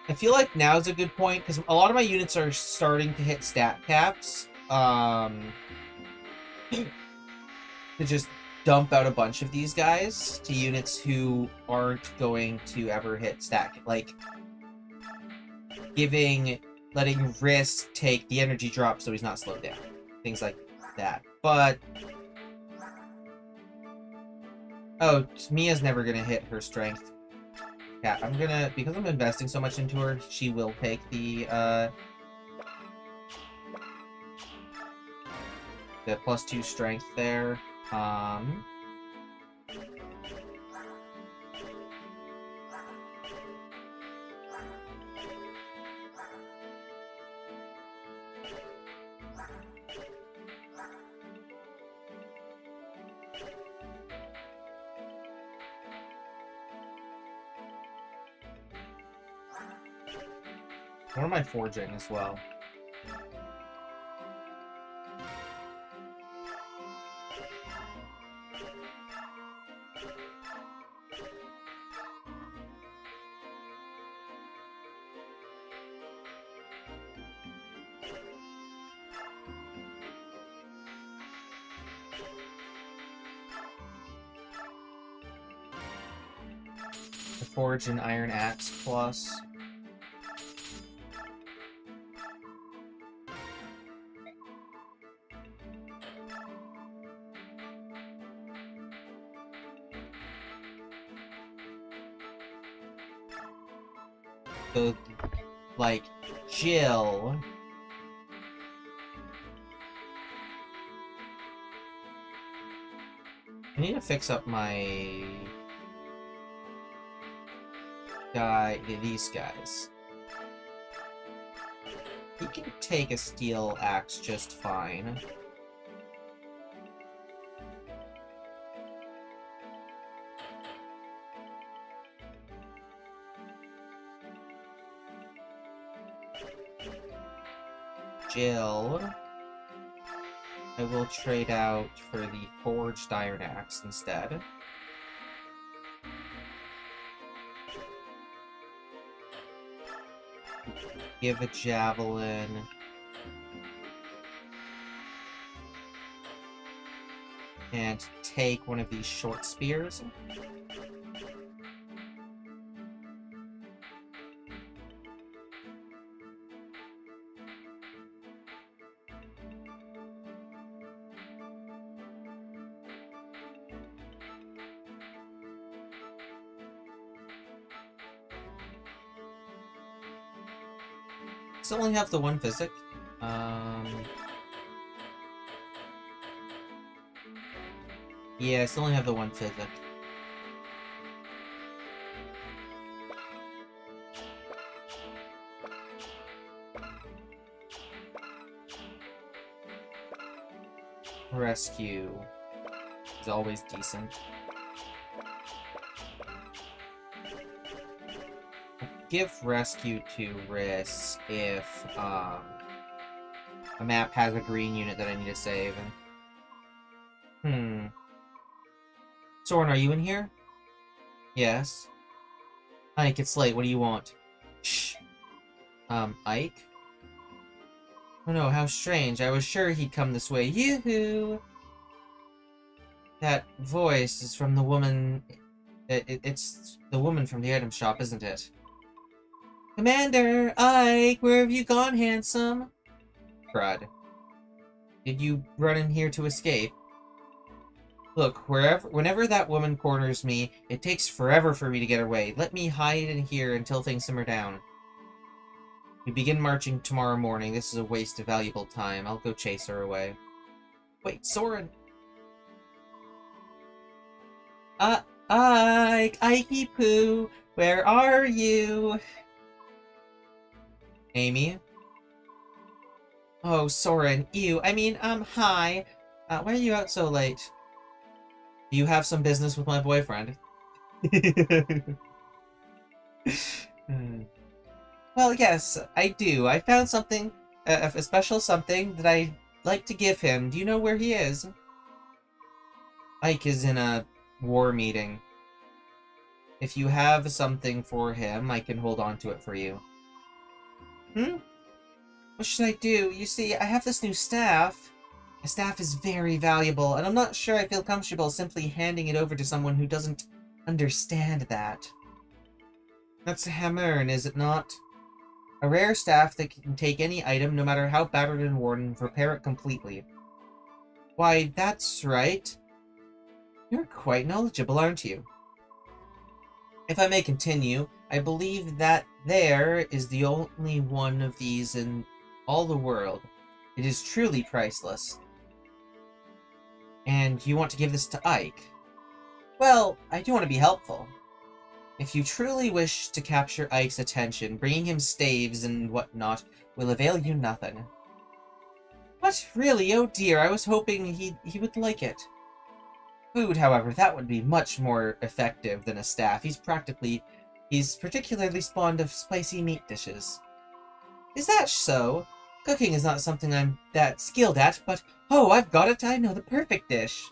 I feel like now's a good point, because a lot of my units are starting to hit stat caps. To just dump out a bunch of these guys to units who aren't going to ever hit stat. Like, letting Risk take the energy drop so he's not slowed down. Things like that. But... Oh, Mia's never gonna hit her strength. Yeah, I'm gonna... Because I'm investing so much into her, she will take the +2 strength there. What am I forging as well? I forge an iron axe plus. So, like, Jill. I need to fix up my these guys. He can take a steel axe just fine. Jill, I will trade out for the forged iron axe instead. Give a javelin. And take one of these short spears. Still only have the one physic. Yeah, I still only have the one physic. Rescue is always decent. Give rescue to Risk if a map has a green unit that I need to save. Soren, are you in here? Yes. Ike, it's late. What do you want? Shh. Ike? Oh no, how strange. I was sure he'd come this way. Yoo-hoo! That voice is from the woman... It's the woman from the item shop, isn't it? Commander! Ike! Where have you gone, handsome? Crud. Did you run in here to escape? Look, whenever that woman corners me, it takes forever for me to get away. Let me hide in here until things simmer down. We begin marching tomorrow morning. This is a waste of valuable time. I'll go chase her away. Wait, Soren! Ike! Ikey Poo! Where are you? Amy? Oh, Soren, ew. I mean, hi. Why are you out so late? Do you have some business with my boyfriend? Hmm. Well, yes, I do. I found something, a special something that I'd like to give him. Do you know where he is? Ike is in a war meeting. If you have something for him, I can hold on to it for you. Hmm? What should I do? You see, I have this new staff. My staff is very valuable, and I'm not sure I feel comfortable simply handing it over to someone who doesn't understand that. That's a hammer, is it not? A rare staff that can take any item, no matter how battered and worn, and repair it completely. Why, that's right. You're quite knowledgeable, aren't you? If I may continue, I believe that there is the only one of these in all the world. It is truly priceless. And you want to give this to Ike? Well, I do want to be helpful. If you truly wish to capture Ike's attention, bringing him staves and whatnot will avail you nothing. What? Really? Oh dear, I was hoping he would like it. Food, however, that would be much more effective than a staff. He's particularly fond of spicy meat dishes. Is that so? Cooking is not something I'm that skilled at, but oh, I've got it, I know the perfect dish.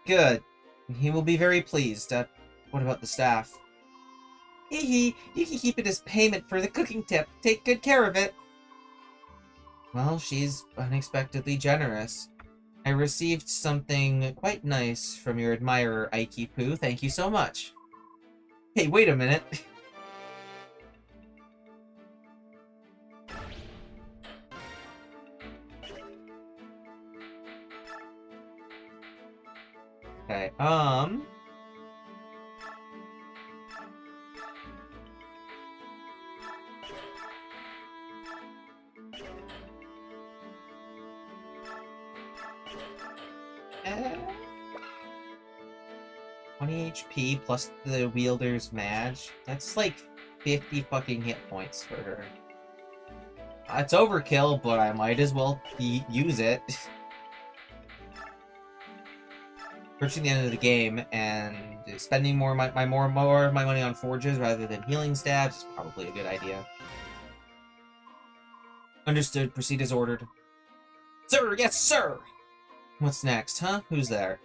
Good. He will be very pleased. What about the staff? Hee hee, you can keep it as payment for the cooking tip. Take good care of it. Well, she's unexpectedly generous. I received something quite nice from your admirer, Aiki Poo. Thank you so much. Hey, wait a minute. Okay, 20 HP plus the wielder's match. That's like 50 fucking hit points for her. It's overkill, but I might as well use it. Approaching the end of the game and spending more of my money on forges rather than healing stabs is probably a good idea. Understood. Proceed as ordered. Sir, yes, sir! What's next, huh? Who's there?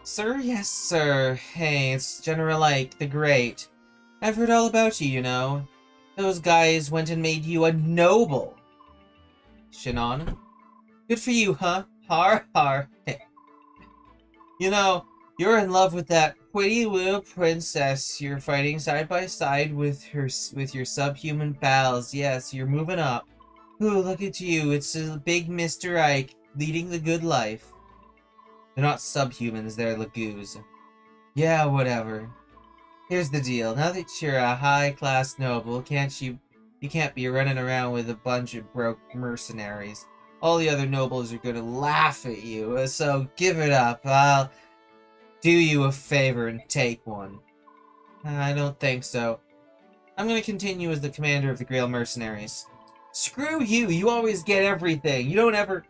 Sir, yes, sir. Hey, it's General Ike, the Great. I've heard all about you, you know. Those guys went and made you a noble. Shinon. Good for you, huh? Har har. You know, you're in love with that pretty little princess you're fighting side by side with your subhuman pals. Yes, you're moving up. Ooh, look at you. It's a big Mr. Ike leading the good life. They're not subhumans, they're lagoos. Yeah, whatever. Here's the deal. Now that you're a high-class noble, you can't be running around with a bunch of broke mercenaries. All the other nobles are gonna laugh at you, so give it up. I'll do you a favor and take one. I don't think so. I'm gonna continue as the commander of the Grail Mercenaries. Screw you! You always get everything. You don't ever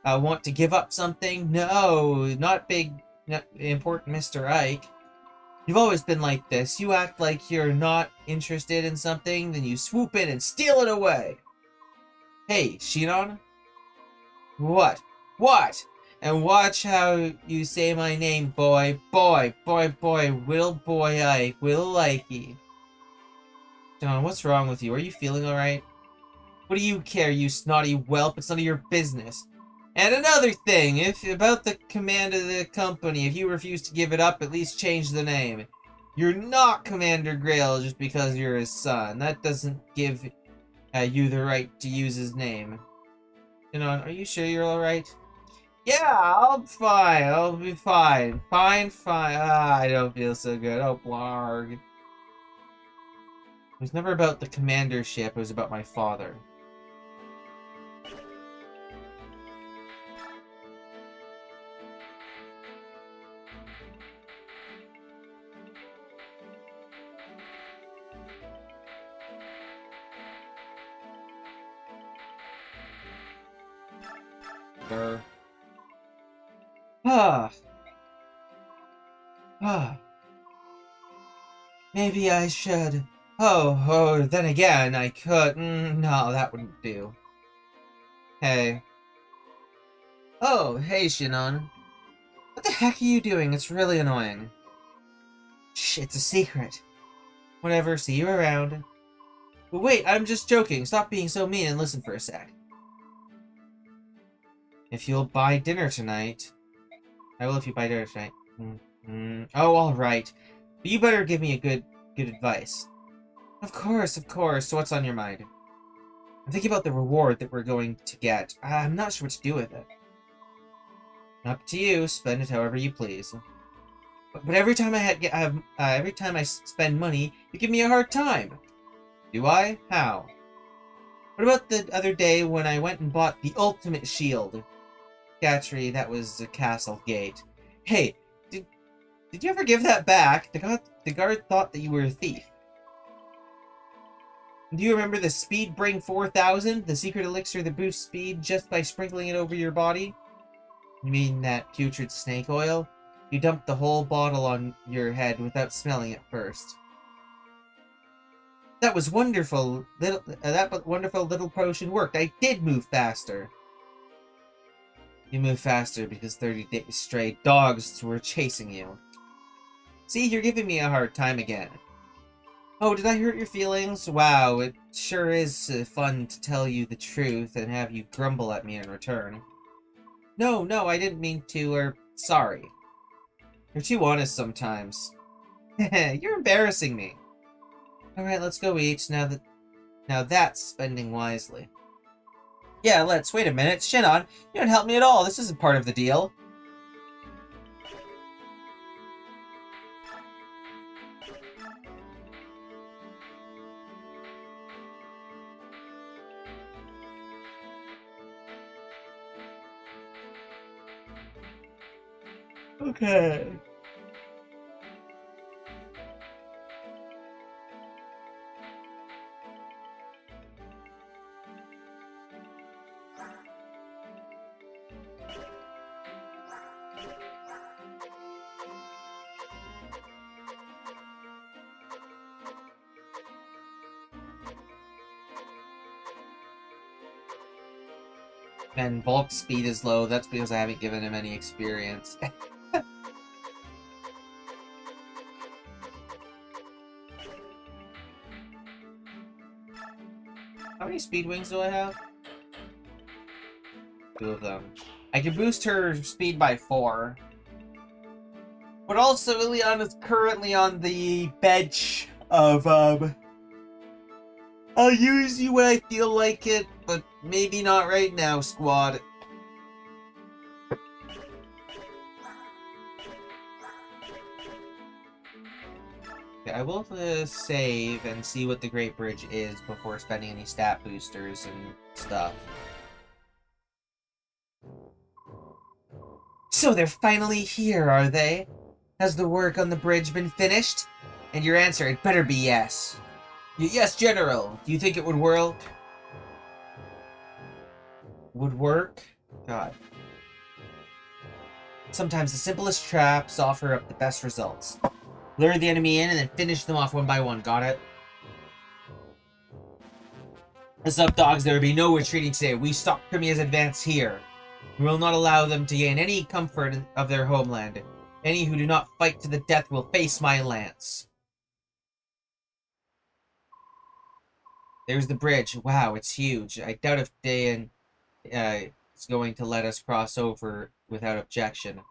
want to give up something. No, not important Mr. Ike. You've always been like this. You act like you're not interested in something, then you swoop in and steal it away. Hey, Shinon? What? What? And watch how you say my name, boy. Boy, boy, boy, Will Boy Ike, Will Ikey. John, what's wrong with you? Are you feeling alright? What do you care, you snotty whelp? It's none of your business. And another thing, if about the command of the company, if you refuse to give it up, at least change the name. You're not Commander Grail just because you're his son. That doesn't give you the right to use his name. You know, are you sure you're alright? Yeah, I'll be fine. I'll be fine. Fine, fine. I don't feel so good. Oh, blarg. It was never about the commandership. It was about my father. Ah. Ah, maybe I should. Oh, then again, I could. No, that wouldn't do. Hey. Oh, hey, Shinon. What the heck are you doing? It's really annoying. Shh, it's a secret. Whatever, see you around. But wait, I'm just joking. Stop being so mean and listen for a sec. If you'll buy dinner tonight... I will if you buy dinner tonight. Oh, alright. But you better give me a good advice. Of course. So what's on your mind? I'm thinking about the reward that we're going to get. I'm not sure what to do with it. Up to you. Spend it however you please. But every time every time I spend money, you give me a hard time. Do I? How? What about the other day when I went and bought the ultimate shield? Gatry, that was the castle gate. Hey, did you ever give that back? The guard thought that you were a thief. Do you remember the Speed Bring 4000? The secret elixir that boosts speed just by sprinkling it over your body? You mean that putrid snake oil? You dumped the whole bottle on your head without smelling it first. That was wonderful. That wonderful little potion worked. I did move faster. You moved faster because 30 stray dogs were chasing you. See, you're giving me a hard time again. Oh, did I hurt your feelings? Wow, it sure is fun to tell you the truth and have you grumble at me in return. No, I didn't mean to, or sorry. You're too honest sometimes. You're embarrassing me. Alright, let's go eat, now that's spending wisely. Yeah, let's. Wait a minute. Shinon, you don't help me at all. This isn't part of the deal. Okay. And bulk speed is low. That's because I haven't given him any experience. How many speed wings do I have? 2 of them. I can boost her speed by 4. But also, Ilion is currently on the bench of, I'll use you when I feel like it, but maybe not right now, squad. Okay, I will save and see what the Great Bridge is before spending any stat boosters and stuff. So they're finally here, are they? Has the work on the bridge been finished? And your answer, it better be yes. Yes, General. Do you think it would work? Would work? God. Sometimes the simplest traps offer up the best results. Lure the enemy in and then finish them off one by one. Got it? What's up, dogs? There will be no retreating today. We stop Crimea's advance here. We will not allow them to gain any comfort of their homeland. Any who do not fight to the death will face my lance. There's the bridge. Wow, it's huge. I doubt if Dayan is going to let us cross over without objection.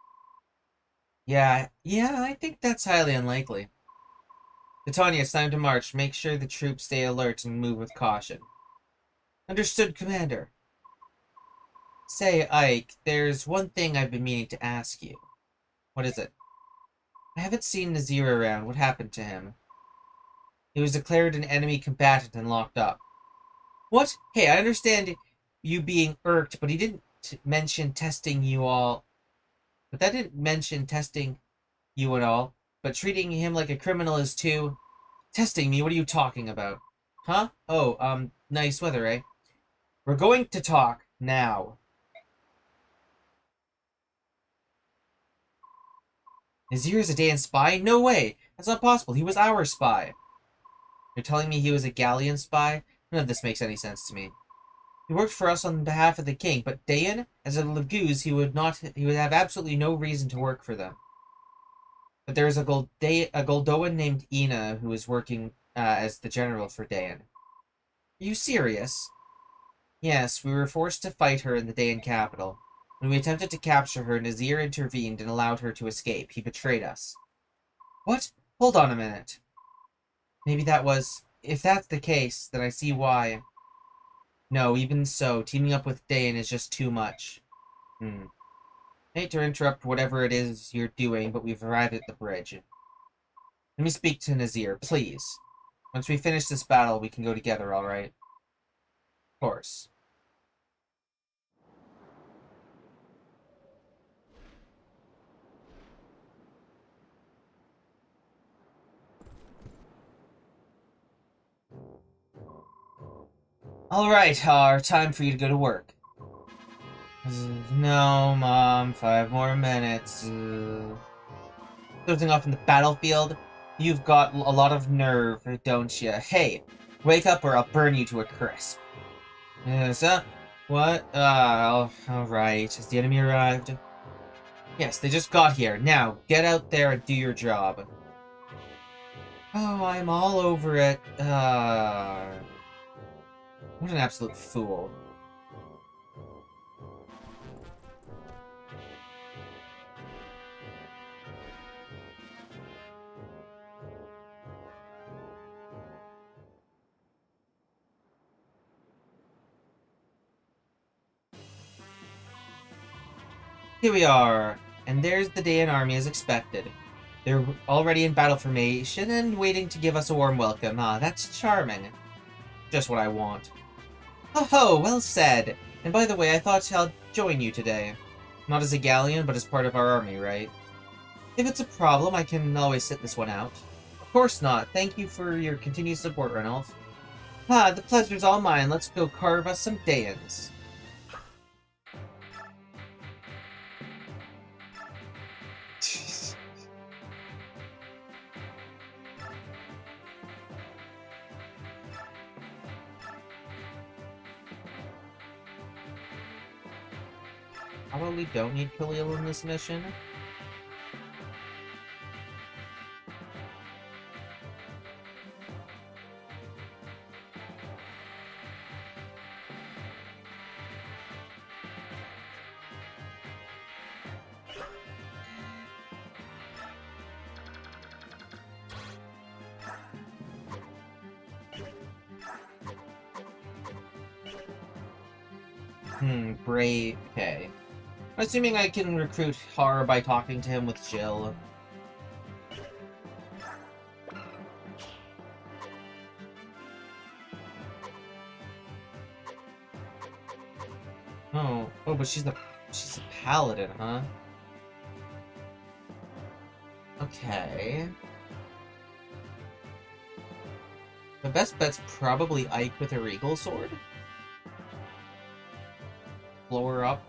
Yeah, I think that's highly unlikely. Titania, it's time to march. Make sure the troops stay alert and move with caution. Understood, Commander. Say, Ike, there's one thing I've been meaning to ask you. What is it? I haven't seen Nazir around. What happened to him? He was declared an enemy combatant and locked up. What? Hey, I understand you being irked, but he didn't mention testing you all. But that didn't mention testing you at all. But treating him like a criminal is too... Testing me? What are you talking about? Huh? Oh, nice weather, eh? We're going to talk now. Nazir is a Dayan spy? No way! That's not possible. He was our spy. You're telling me he was a Galleon spy? None of this makes any sense to me. He worked for us on behalf of the king, but Dayan, as a Laguz, he would have absolutely no reason to work for them. But there is a Goldoan named Ina who is working as the general for Dayan. Are you serious? Yes, we were forced to fight her in the Dayan capital. When we attempted to capture her, Nazir intervened and allowed her to escape. He betrayed us. What? Hold on a minute. Maybe that was... If that's the case, then I see why. No, even so, teaming up with Dayan is just too much. I hate to interrupt whatever it is you're doing, but we've arrived at the bridge. Let me speak to Nazir, please. Once we finish this battle, we can go together, alright? Of course. Alright, time for you to go to work. No, Mom, 5 more minutes. Dozing off in the battlefield? You've got a lot of nerve, don't you? Hey, wake up or I'll burn you to a crisp. Yes, what? Alright. Has the enemy arrived? Yes, they just got here. Now, get out there and do your job. Oh, I'm all over it. What an absolute fool. Here we are, and there's the Dayan army as expected. They're already in battle formation and waiting to give us a warm welcome. Ah, that's charming. Just what I want. Oh, well said. And by the way, I thought I'd join you today. Not as a galleon, but as part of our army, right? If it's a problem, I can always sit this one out. Of course not. Thank you for your continued support, Reynolds. Ah, the pleasure's all mine. Let's go carve us some Dayans. Probably don't need Khalil in this mission. Brave. Okay. I'm assuming I can recruit Har by talking to him with Jill. Oh, but she's a paladin, huh? Okay. The best bet's probably Ike with a regal sword. Blow her up.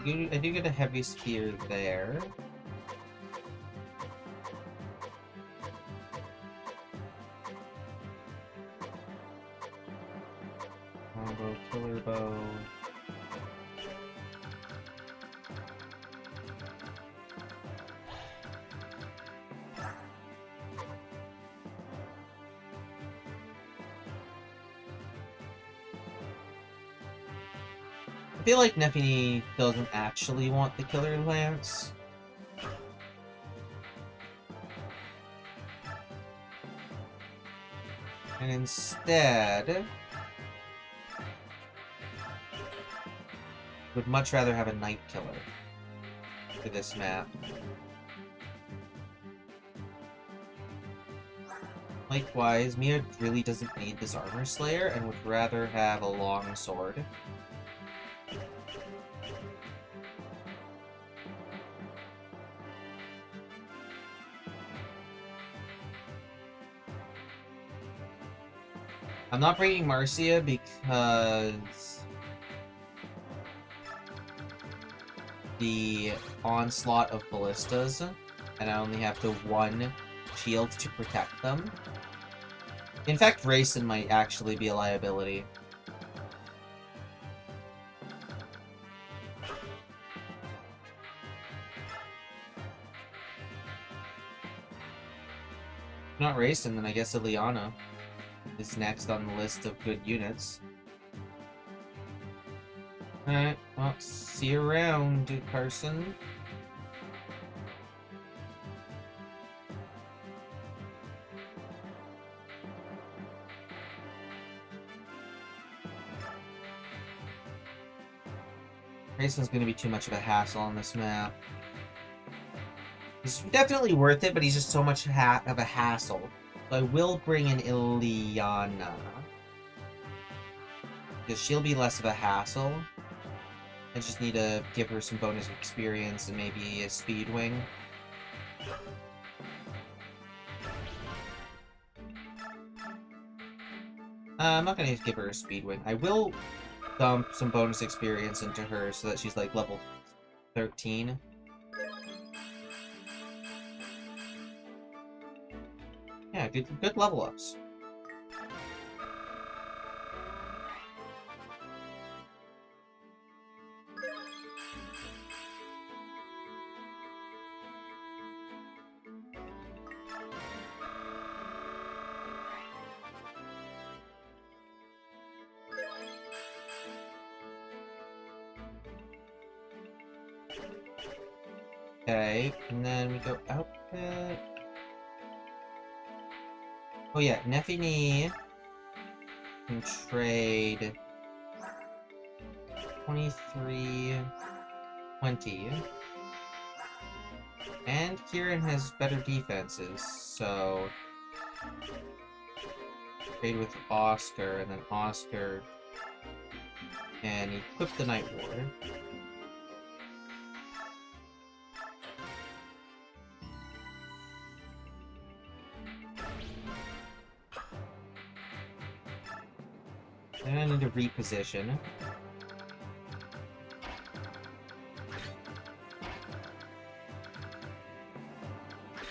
I do get a heavy spear there. Longbow, killer bow. I feel like Nefini doesn't actually want the killer lance. And instead would much rather have a night killer for this map. Likewise, Mia really doesn't need this armor slayer and would rather have a long sword. I'm not bringing Marcia because the onslaught of ballistas, and I only have the one shield to protect them. In fact, Rayson might actually be a liability. Not Rayson, then I guess Ileana is next on the list of good units. Alright, well, see you around, Carson. Grayson's gonna be too much of a hassle on this map. He's definitely worth it, but he's just so much of a hassle. So I will bring in Ileana. Because she'll be less of a hassle. I just need to give her some bonus experience and maybe a speed wing. I'm not going to give her a speed wing. I will dump some bonus experience into her so that she's like level 13. Yeah, good level ups. Okay, and then we go outfit. Oh yeah, Neffini can trade 23, 20. And Kieran has better defenses, so trade with Oscar, and then Oscar can equip the Night Ward. And I need to reposition.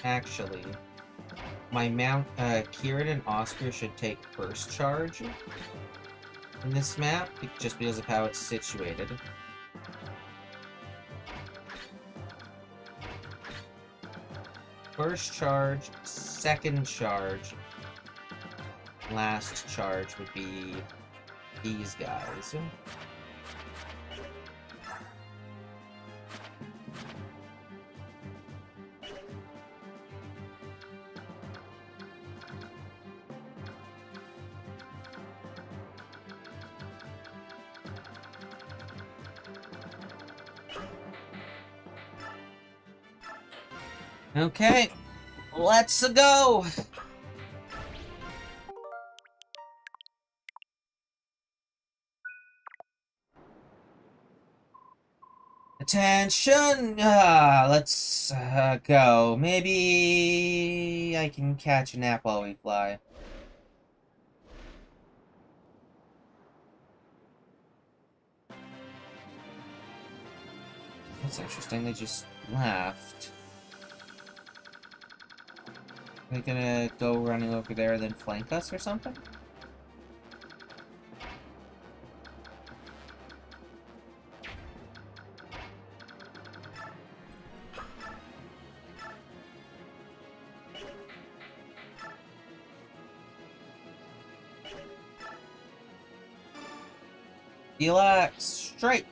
Actually, my mount, Kieran and Oscar should take first charge in this map, just because of how it's situated. First charge, second charge, last charge would be these guys. Okay, let's go! Attention! Let's go. Maybe I can catch a nap while we fly. That's interesting, they just left. Are they gonna go running over there and then flank us or something? Relax, strike!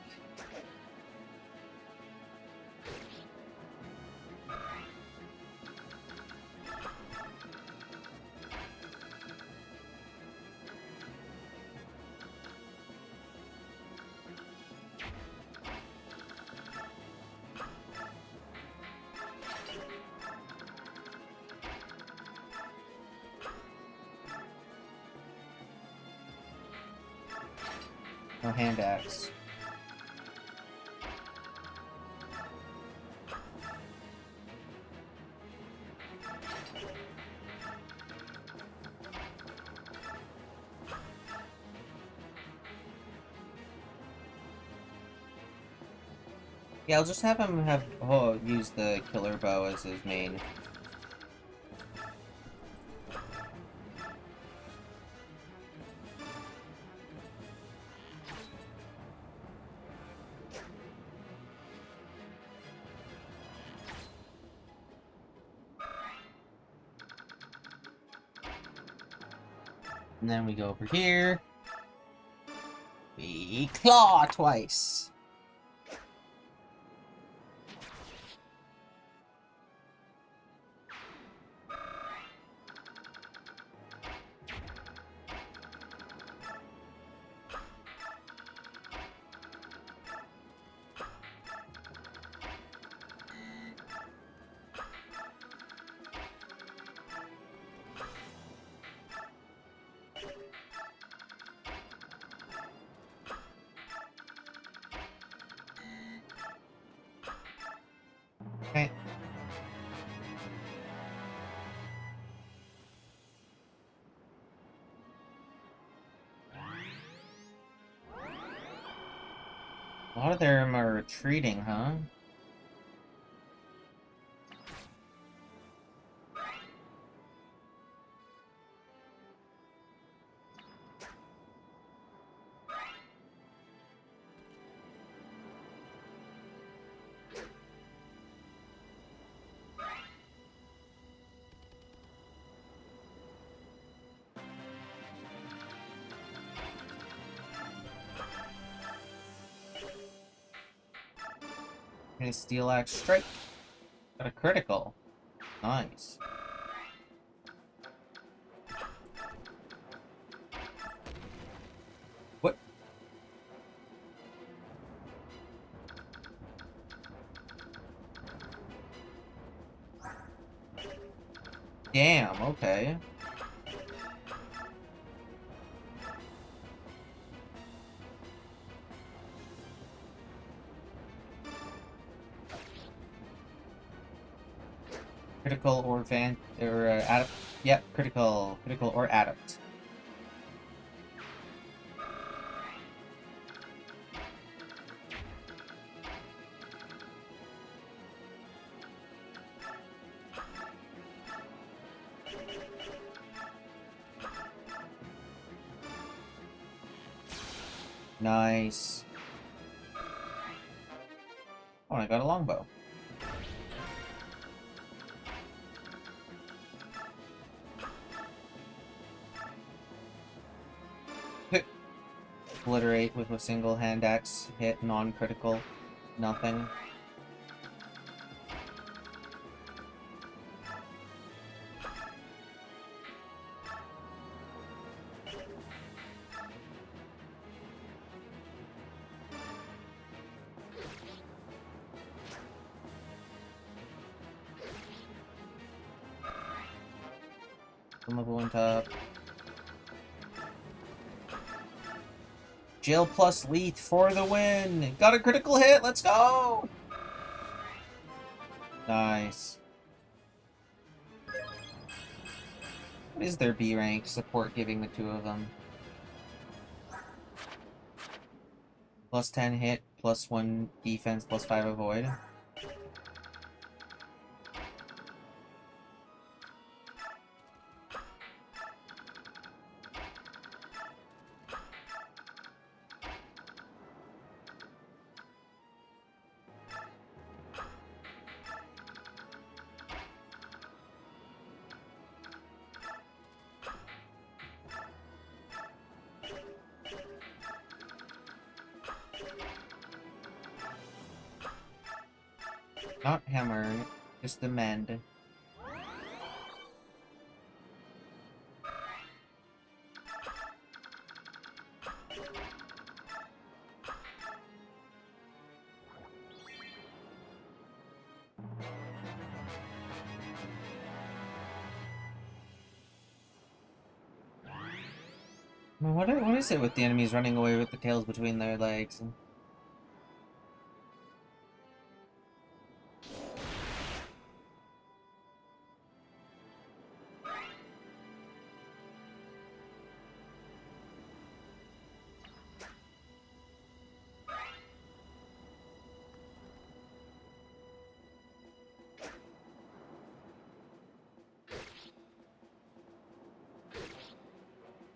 No hand axe. Yeah, I'll just have him use the killer bow as his main. And then we go over here. We claw twice. Okay. A lot of them are retreating, huh? Okay, Steel Axe Strike. Got a critical. Nice. What? Damn, okay. Critical or adept. Yep, critical or adept. Nice. Oh, I got a longbow. Obliterate with a single hand axe hit, non-critical, nothing. Level 1 top. Jill plus Leith for the win! Got a critical hit, let's go! Nice. What is their B rank support giving the two of them? Plus 10 hit, plus 1 defense, plus 5 avoid. Not hammer, just the mend. What is it with the enemies running away with the tails between their legs?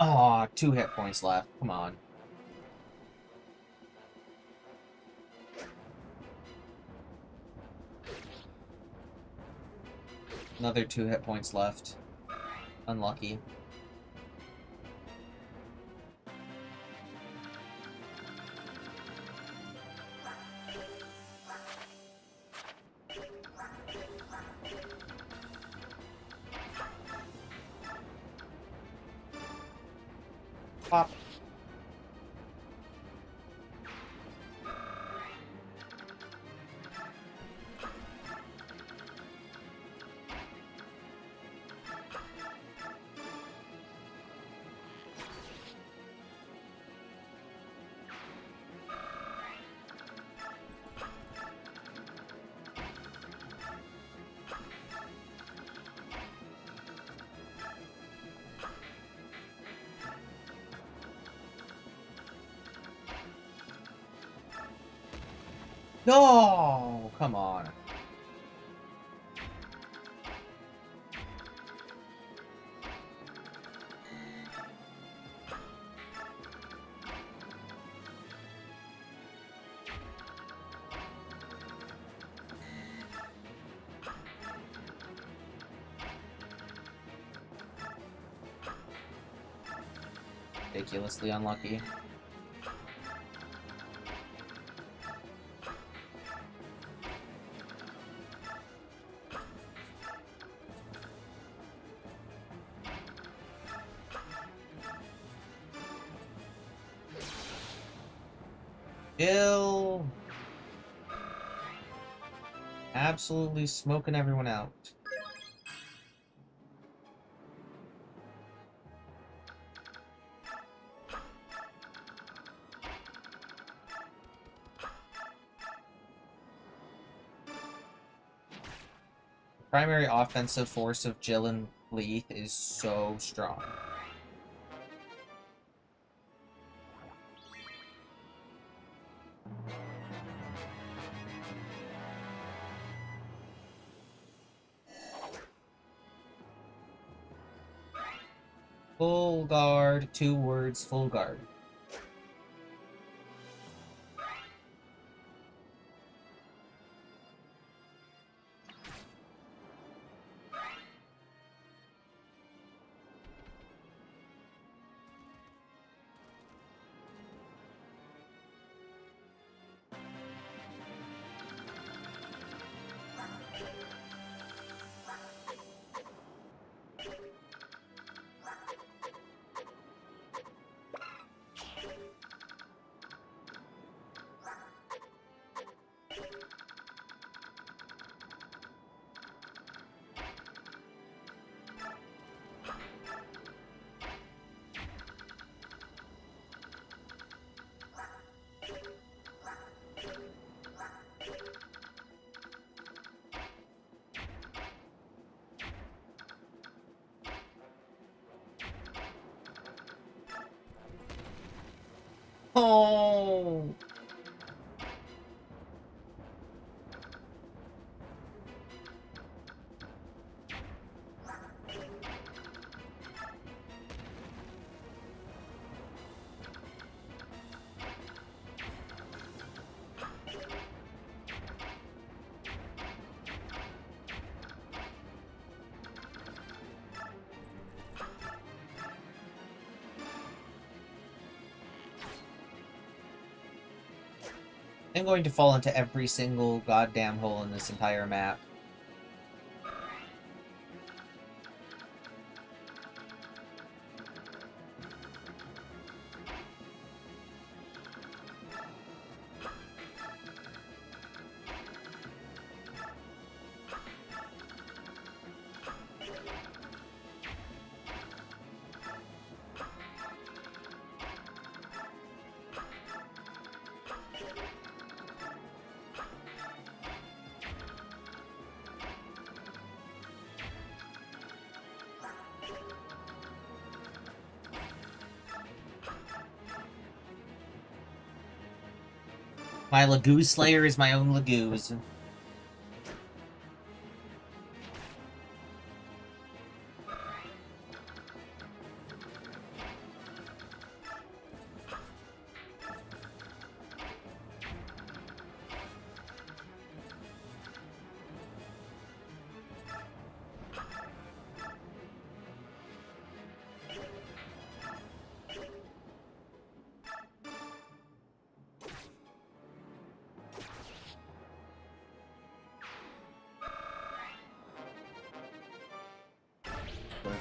Aw, 2 hit points left. Come on. Another 2 hit points left. Unlucky. Pop. No! Come on. Ridiculously unlucky. Still absolutely smoking everyone out. Primary offensive force of Jill and Leith is so strong. Full guard, 2 words, full guard. Oh! I'm going to fall into every single goddamn hole in this entire map. My Lagoo Slayer is my own Lagoos.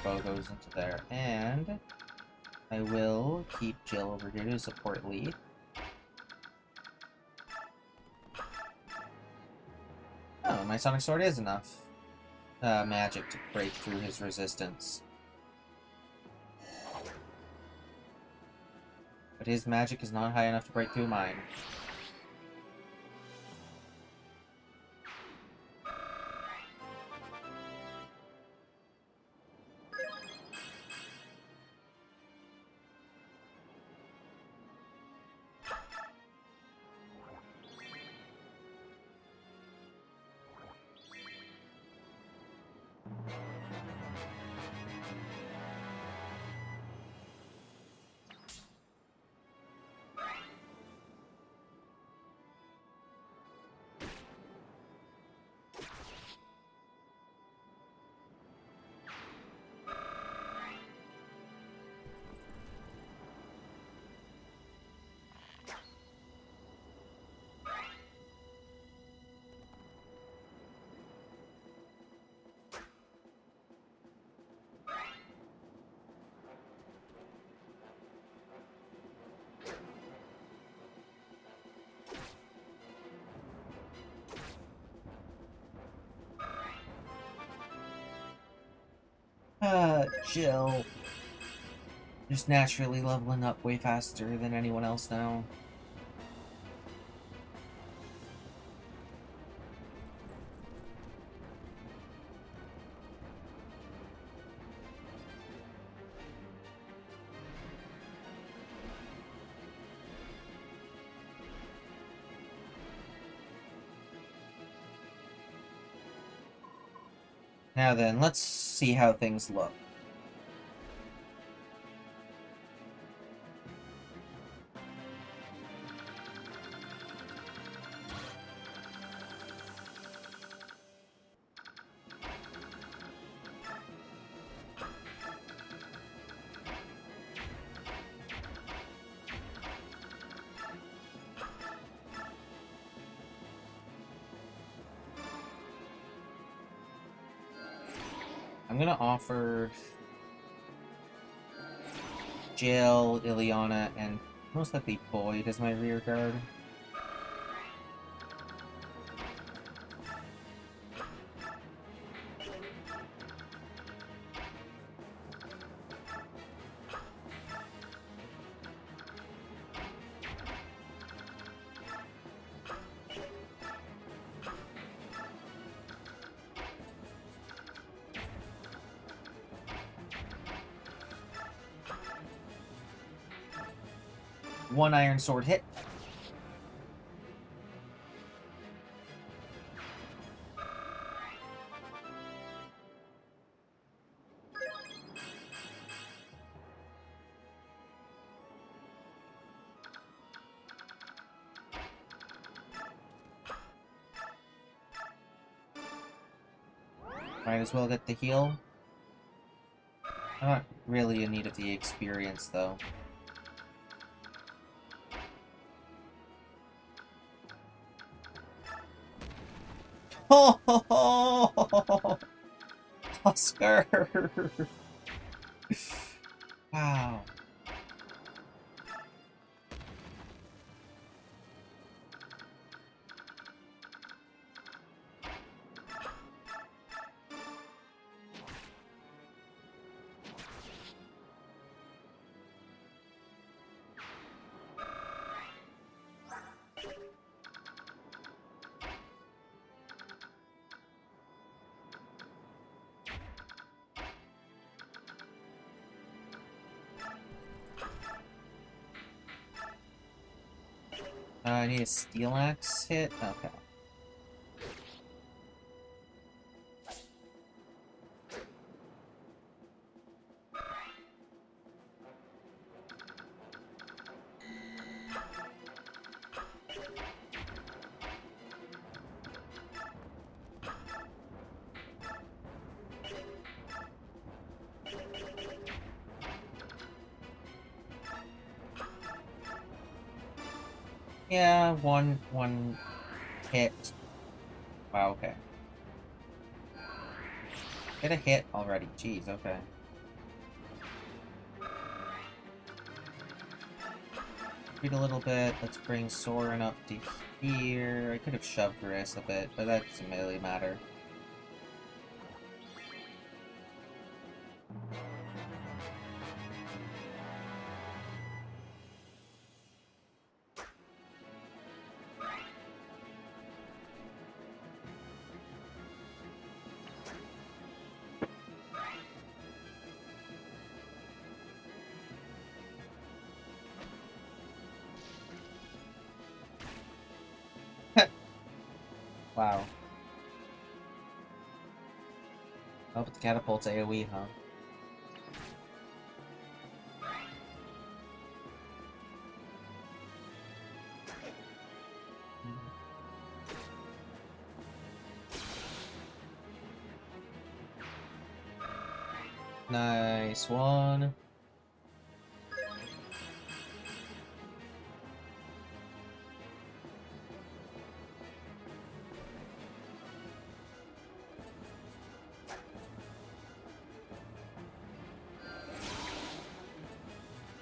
bow goes into there. And I will keep Jill over here to support Lee. Oh, my Sonic Sword is enough magic to break through his resistance. But his magic is not high enough to break through mine. Jill. Just naturally leveling up way faster than anyone else now. Now then, let's see how things look. I'm gonna offer Jill, Ileana, and most likely Boyd as my rear guard. One Iron Sword hit. Might as well get the heal. I'm not really in need of the experience, though. Oh, ho, ho! Oscar! Wow. I need a Steel Axe hit? Okay. Yeah, one hit. Wow, okay. Get a hit already. Jeez, okay. Retreat a little bit. Let's bring Soren up to here. I could have shoved Riss a bit, but that doesn't really matter. Wow. Oh, but the catapult's AoE, huh? Nice one.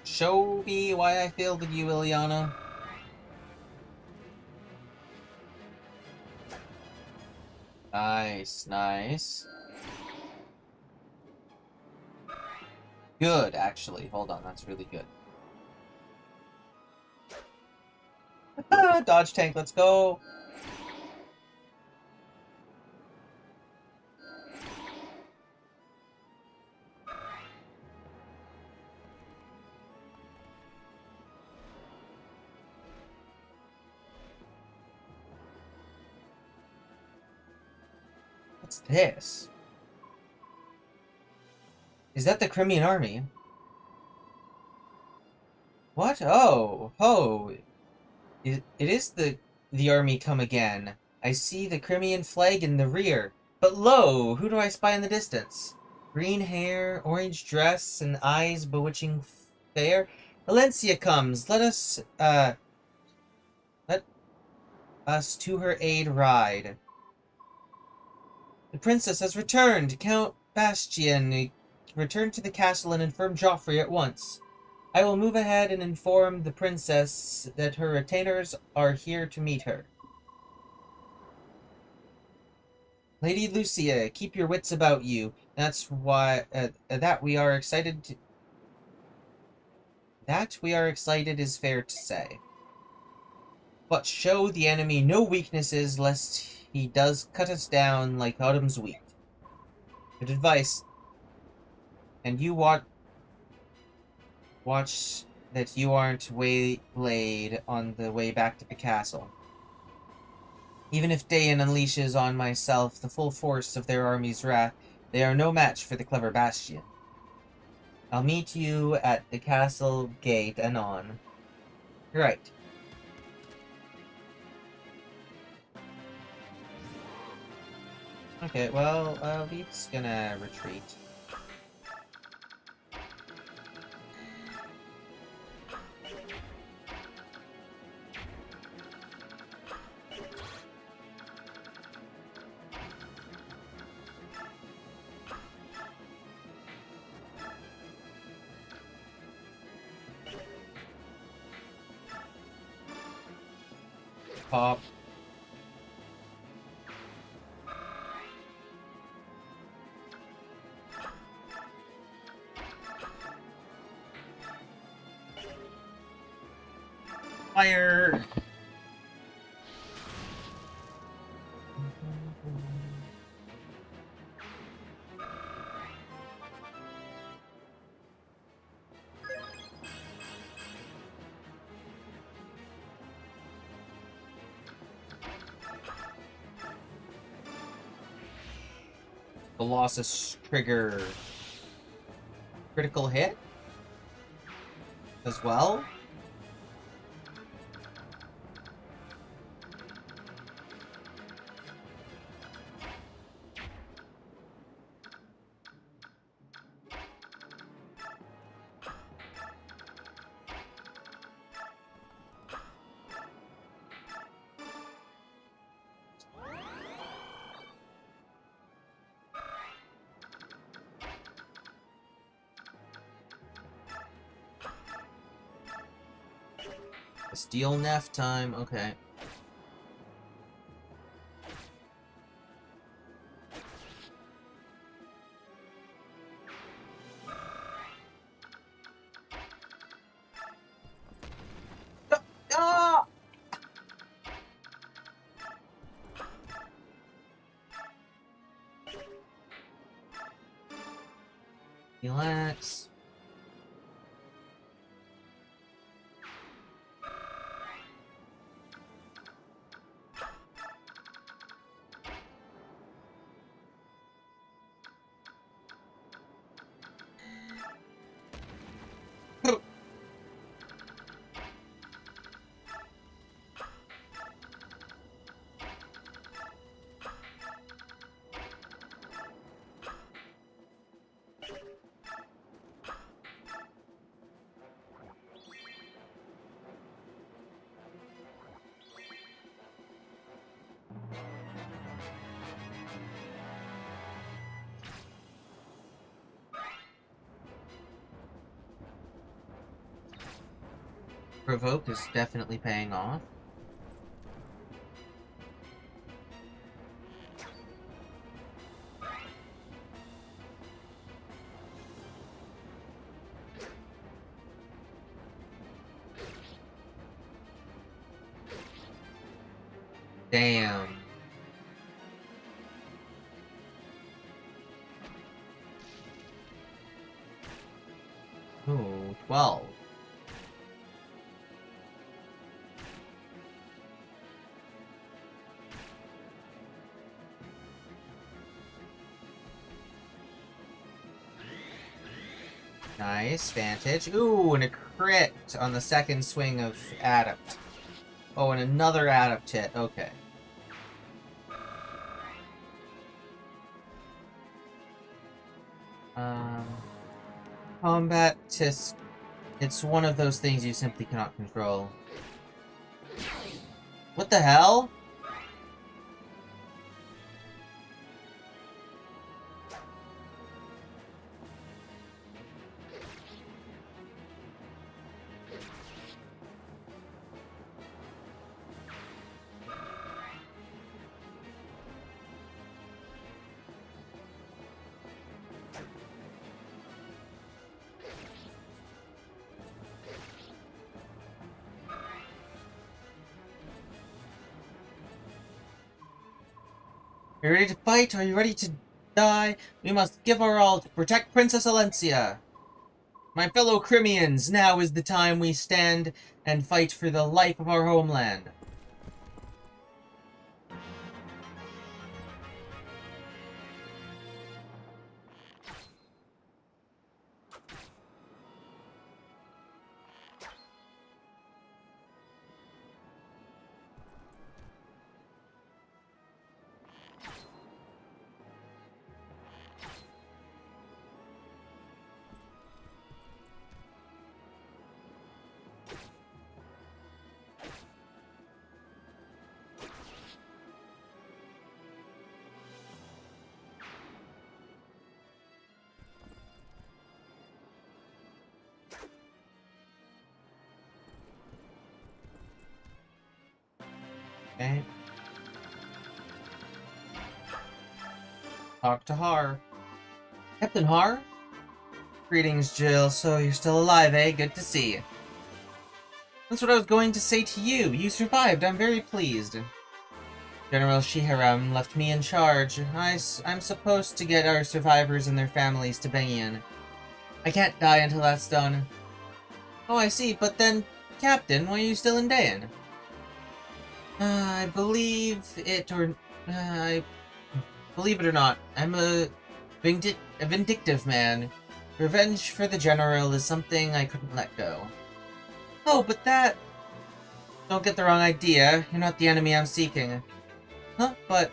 Show me why I failed at you, Ilyana. Nice, nice. Good, actually. Hold on, that's really good. Dodge tank, let's go. What's this? Is that the Crimean army? What? Oh, oh. It is the army come again. I see the Crimean flag in the rear. But lo, who do I spy in the distance? Green hair, orange dress, and eyes bewitching fair. Valencia comes. Let us to her aid ride. The princess has returned. Count Bastian, return to the castle and inform Joffrey at once. I will move ahead and inform the princess that her retainers are here to meet her. Lady Lucia, keep your wits about you. That's why that we are excited is fair to say. But show the enemy no weaknesses, lest he does cut us down like autumn's wheat. Good advice. And you watch that you aren't waylaid on the way back to the castle. Even if Dayan unleashes on myself the full force of their army's wrath, they are no match for the clever Bastian. I'll meet you at the castle gate anon. Right. Okay, well, Leaf's gonna retreat. Pop. Fire! Colossus trigger critical hit as well. Steel Neff time, okay. Ah! Relax. Provoke is definitely paying off. Damn. Ooh, 12. Nice, Vantage. Ooh, and a crit on the second swing of Adept. Oh, and another Adept hit. Okay. Combat Tisk. It's one of those things you simply cannot control. What the hell? Are you ready to fight? Are you ready to die? We must give our all to protect Princess Alencia. My fellow Crimeans, now is the time we stand and fight for the life of our homeland. Okay. Talk to Har. Captain Har? Greetings, Jill. So you're still alive, eh? Good to see you. That's what I was going to say to you. You survived. I'm very pleased. General Shiharam left me in charge. I'm supposed to get our survivors and their families to Bengian. I can't die until that's done. Oh, I see. But then, Captain, why are you still in Dayan? I believe it or not, I'm a vindictive man. Revenge for the General is something I couldn't let go. Oh, but that... Don't get the wrong idea. You're not the enemy I'm seeking. Huh? But...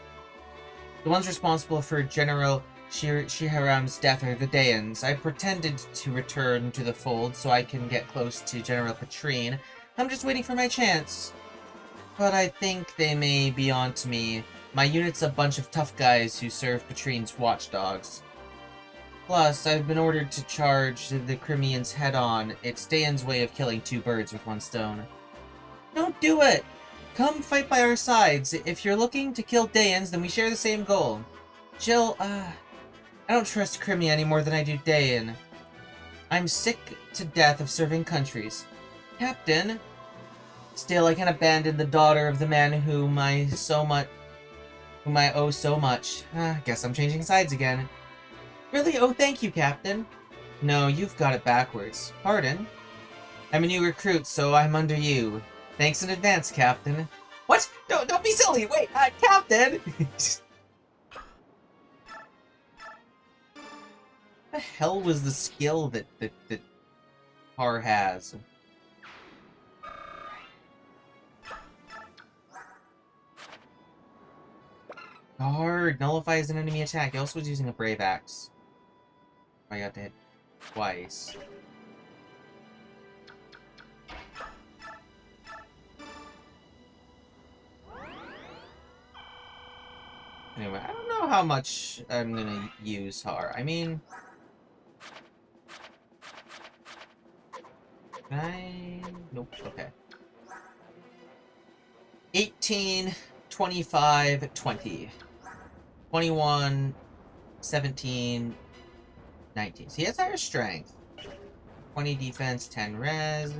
The ones responsible for General Shiharam's death are the Dayans. I pretended to return to the fold so I can get close to General Patrine. I'm just waiting for my chance. But I think they may be on to me. My unit's a bunch of tough guys who serve Patrine's watchdogs. Plus, I've been ordered to charge the Crimeans head-on. It's Dayan's way of killing two birds with one stone. Don't do it! Come fight by our sides. If you're looking to kill Daeans, then we share the same goal. Jill, I don't trust Crimea any more than I do Daean. I'm sick to death of serving countries. Captain, still I can't abandon the daughter of the man whom I owe so much. Guess I'm changing sides again. Really? Oh, thank you, Captain. No, you've got it backwards. Pardon? I'm a new recruit, so I'm under you. Thanks in advance, Captain. What? Don't be silly! Wait, Captain! What the hell was the skill that Har has? Guard nullifies an enemy attack. He also was using a Brave Axe. I got to hit twice. Anyway, I don't know how much I'm gonna use Har. I mean... Nope, okay. 18, 25, 20. 21, 17, 19. So he has higher strength. 20 defense, 10 res.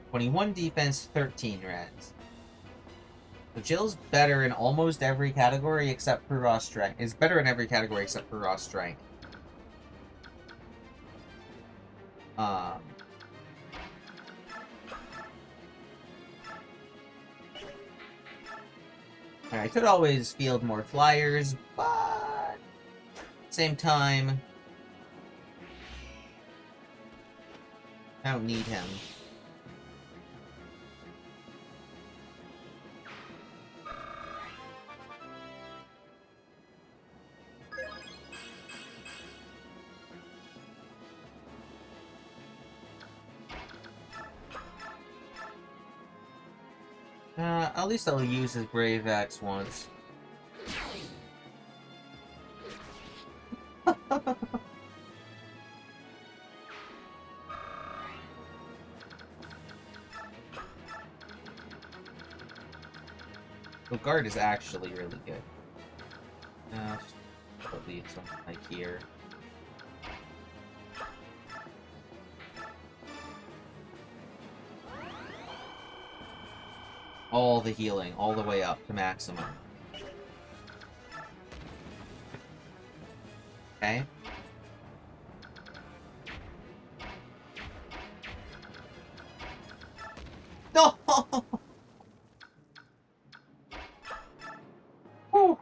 21 defense, 13 res. So Jill's better in almost every category except for raw strength. Is better in every category except for raw strength. I could always field more flyers, but at the same time, I don't need him. At least I'll use his Brave Axe once. The guard is actually really good. Just probably something like here. All the healing, all the way up to maximum. Okay. No! Whew.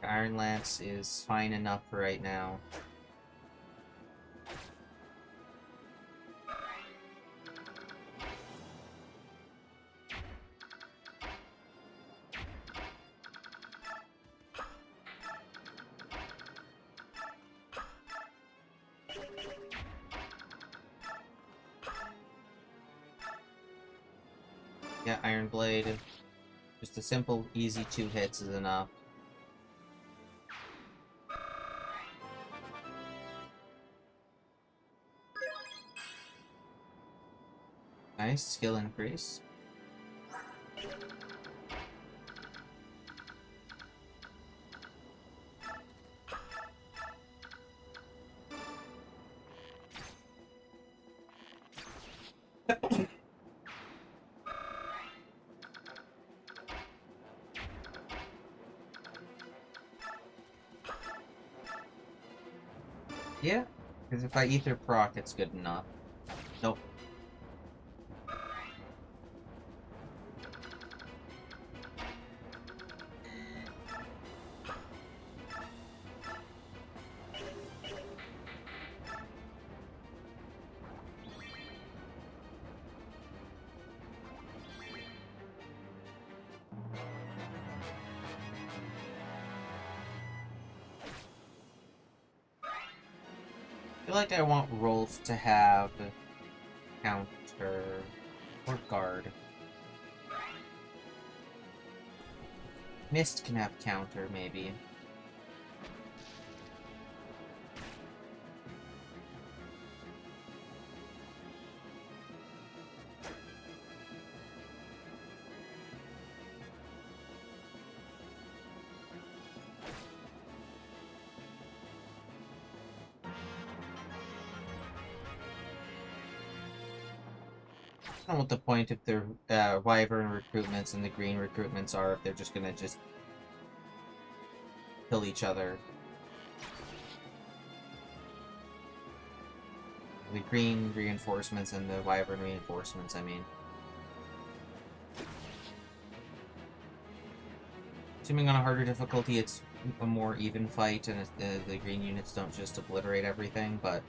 Iron Lance is fine enough for right now. Yeah, Iron Blade. Just a simple, easy 2 hits is enough. Nice, skill increase. Yeah, because if I ether proc, it's good enough. Nope. feel like I want Rolf to have counter or guard. Mist can have counter, maybe. I don't know what the point of the Wyvern recruitments and the green recruitments are if they're just gonna just kill each other. The green reinforcements and the Wyvern reinforcements, I mean. Assuming on a harder difficulty, it's a more even fight, and the green units don't just obliterate everything, but...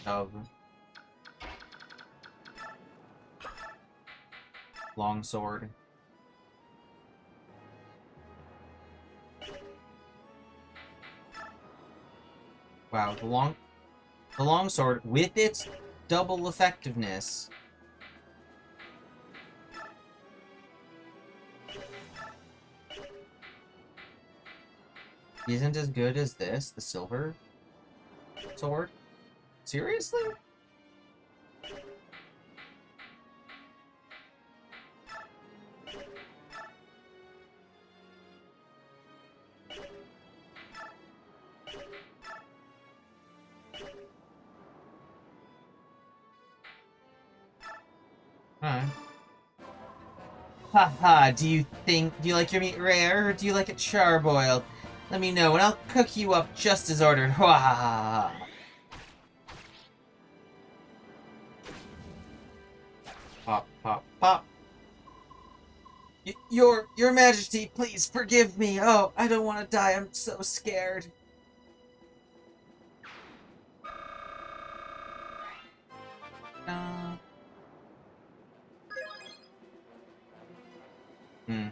of longsword. Wow, the longsword with its double effectiveness isn't as good as this, the silver sword. Seriously? Alright. Haha, do you like your meat rare, or do you like it charboiled? Let me know, and I'll cook you up just as ordered. Wahahaha. Pop, pop, pop. Your Majesty, please forgive me. Oh, I don't want to die. I'm so scared. Hmm.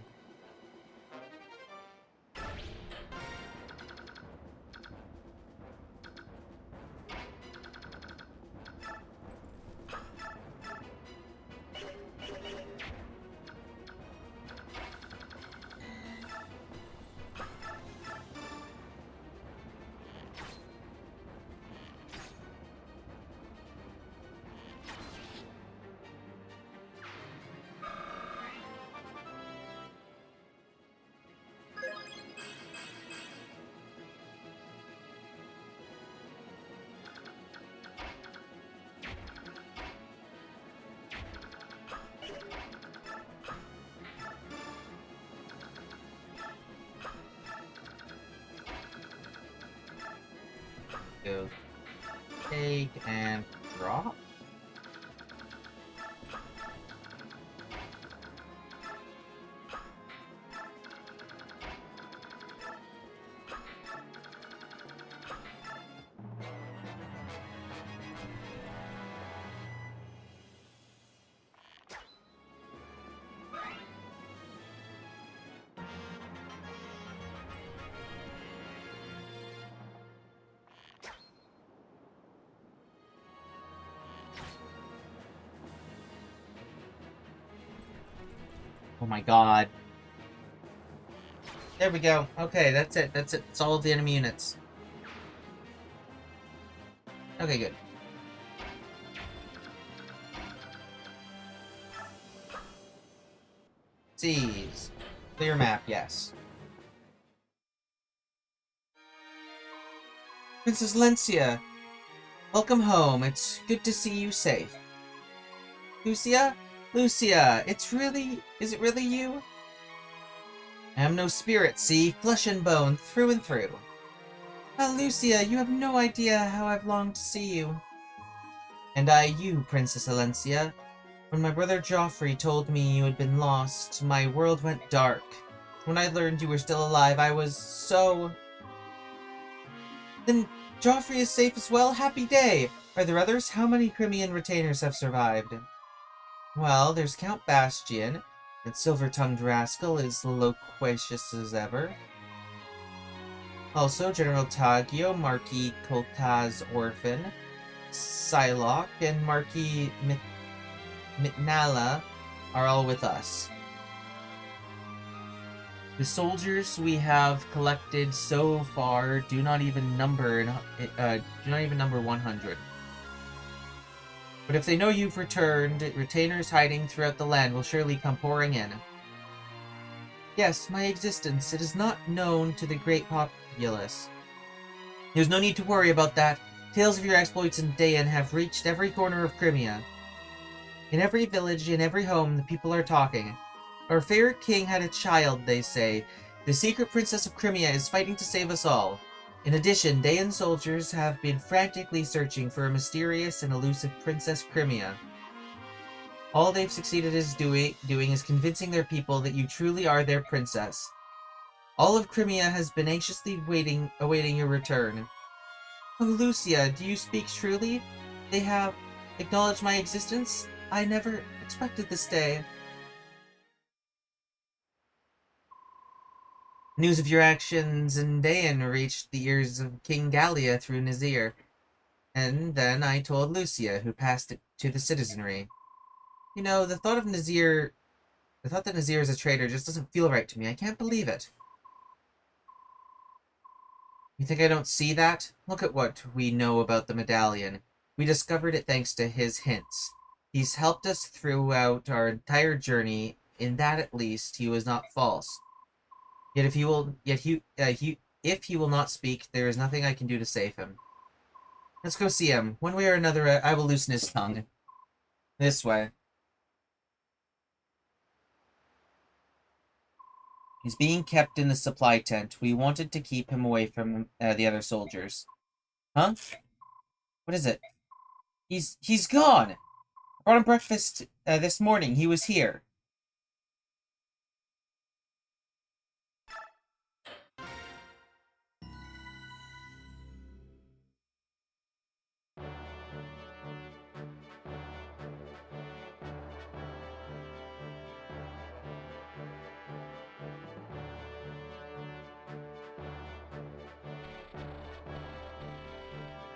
Go take and drop. Oh my god. There we go. Okay, that's it. That's it. It's all of the enemy units. Okay, good. Seize. Clear map, yes. Princess Lencia, welcome home. It's good to see you safe. Lucia, Lucia, is it really you? I am no spirit, see? Flesh and bone, through and through. Ah, Lucia, you have no idea how I've longed to see you. And I you, Princess Alencia. When my brother Joffrey told me you had been lost, my world went dark. When I learned you were still alive, I was so... Then Joffrey is safe as well? Happy day! Are there others? How many Crimean retainers have survived? Well, there's Count Bastian. That silver-tongued rascal is loquacious as ever. Also, General Taggio, Marquis Coltaz Orphan, Psylocke, and Marquis Mitnala are all with us. The soldiers we have collected so far do not even number 100. But if they know you've returned, retainers hiding throughout the land will surely come pouring in. Yes, my existence, it is not known to the great populace. There's no need to worry about that. Tales of your exploits in Dayan have reached every corner of Crimea. In every village, in every home, the people are talking. Our favorite king had a child, they say. The secret princess of Crimea is fighting to save us all. In addition, Dayan soldiers have been frantically searching for a mysterious and elusive Princess Crimea. All they've succeeded doing is convincing their people that you truly are their princess. All of Crimea has been anxiously awaiting your return. Oh, Lucia, do you speak truly? They have acknowledged my existence? I never expected this day. News of your actions in Dayan reached the ears of King Gallia through Nazir, and then I told Lucia, who passed it to the citizenry. You know, the thought that Nazir is a traitor just doesn't feel right to me. I can't believe it. You think I don't see that? Look at what we know about the medallion. We discovered it thanks to his hints. He's helped us throughout our entire journey. In that, at least, he was not false. Yet if he will not speak, there is nothing I can do to save him. Let's go see him. One way or another, I will loosen his tongue. This way. He's being kept in the supply tent. We wanted to keep him away from the other soldiers. Huh? What is it? He's gone! I brought him breakfast this morning. He was here.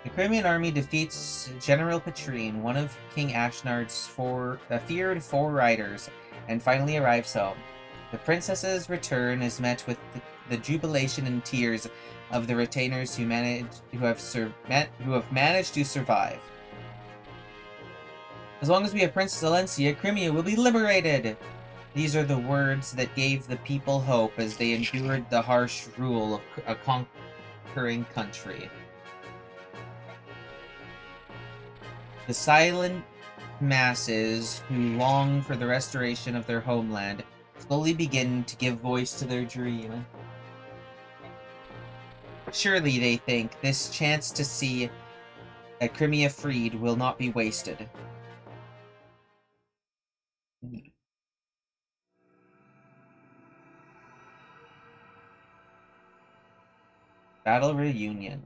The Crimean army defeats General Petrine, one of King Ashnard's feared four riders, and finally arrives home. The princess's return is met with the jubilation and tears of the retainers who have managed to survive. As long as we have Princess Alencia, Crimea will be liberated! These are the words that gave the people hope as they endured the harsh rule of a conquering country. The silent masses who long for the restoration of their homeland slowly begin to give voice to their dream. Surely, they think, this chance to see Crimea freed will not be wasted. Battle reunion.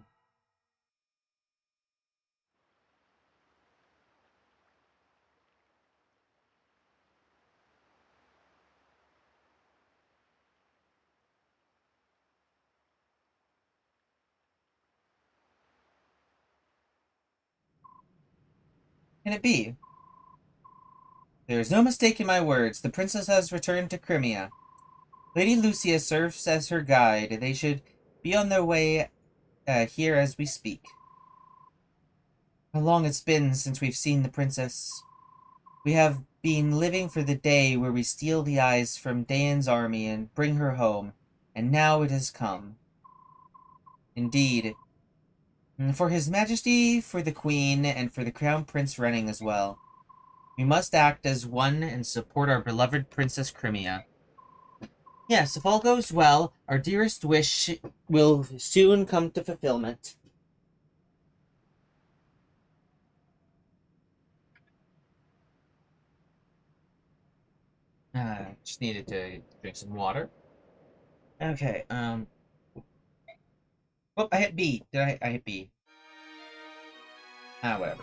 Can it be? There is no mistaking my words. The princess has returned to Crimea. Lady Lucia serves as her guide. They should be on their way here as we speak. How long it's been since we've seen the princess. We have been living for the day where we steal the eyes from Dayan's army and bring her home, and now it has come. Indeed. For His Majesty, for the Queen, and for the Crown Prince Renning as well. We must act as one and support our beloved Princess Crimea. Yes, if all goes well, our dearest wish will soon come to fulfillment. Just needed to drink some water. Okay, oh, I hit B. Did I hit B? Whatever.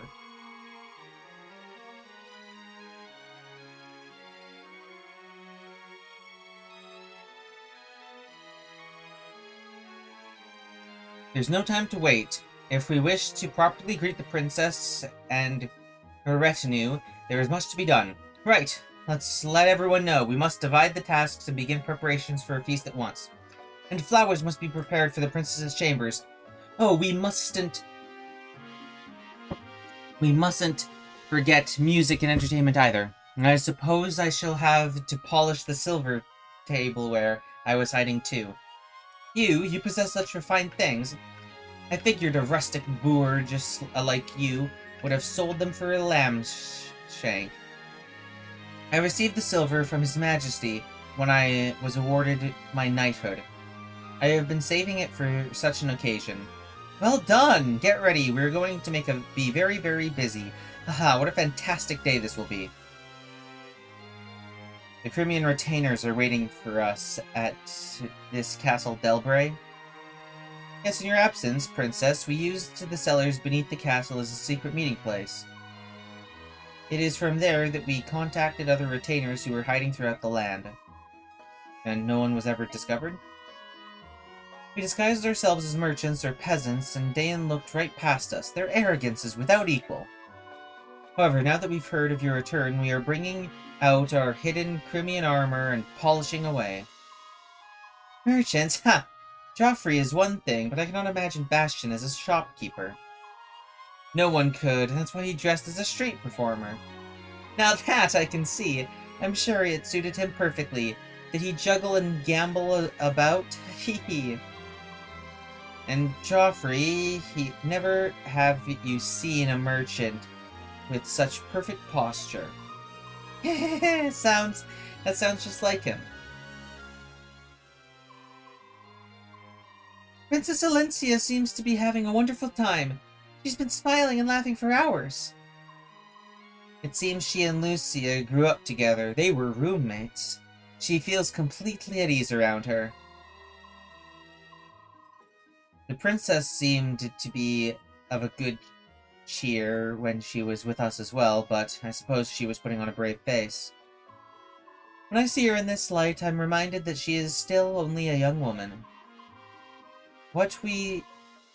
There's no time to wait. If we wish to properly greet the princess and her retinue, there is much to be done. Right, let's let everyone know. We must divide the tasks and begin preparations for a feast at once. And flowers must be prepared for the princess's chambers. Oh, we mustn't forget music and entertainment either. I suppose I shall have to polish the silver tableware I was hiding too. You possess such refined things. I figured a rustic boor just like you would have sold them for a lamb's shank. I received the silver from His Majesty when I was awarded my knighthood. I have been saving it for such an occasion. Well done! Get ready, we're going to be very, very busy. Haha, what a fantastic day this will be. The Crimean retainers are waiting for us at this Castle Delbray. Yes, in your absence, Princess, we used the cellars beneath the castle as a secret meeting place. It is from there that we contacted other retainers who were hiding throughout the land. And no one was ever discovered? We disguised ourselves as merchants or peasants, and Dayan looked right past us. Their arrogance is without equal. However, now that we've heard of your return, we are bringing out our hidden Crimean armor and polishing away. Merchants? Ha! Joffrey is one thing, but I cannot imagine Bastion as a shopkeeper. No one could, and that's why he dressed as a street performer. Now that I can see. I'm sure it suited him perfectly. Did he juggle and gamble about? Hee. And Joffrey, he never have you seen a merchant with such perfect posture. That sounds just like him. Princess Alencia seems to be having a wonderful time. She's been smiling and laughing for hours. It seems she and Lucia grew up together. They were roommates. She feels completely at ease around her. The princess seemed to be of a good cheer when she was with us as well, but I suppose she was putting on a brave face. When I see her in this light, I'm reminded that she is still only a young woman. What we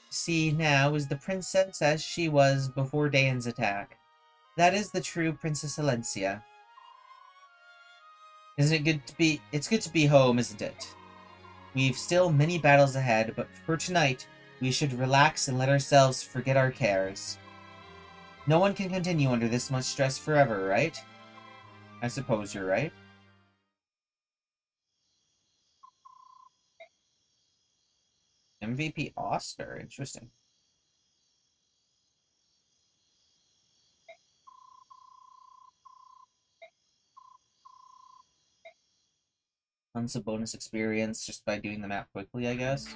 see now is the princess as she was before Dayan's attack. That is the true Princess Alencia. Isn't it good to be... It's good to be home, isn't it? We've still many battles ahead, but for tonight, we should relax and let ourselves forget our cares. No one can continue under this much stress forever, right? I suppose you're right. MVP Oscar, interesting. Tons of bonus experience just by doing the map quickly, I guess.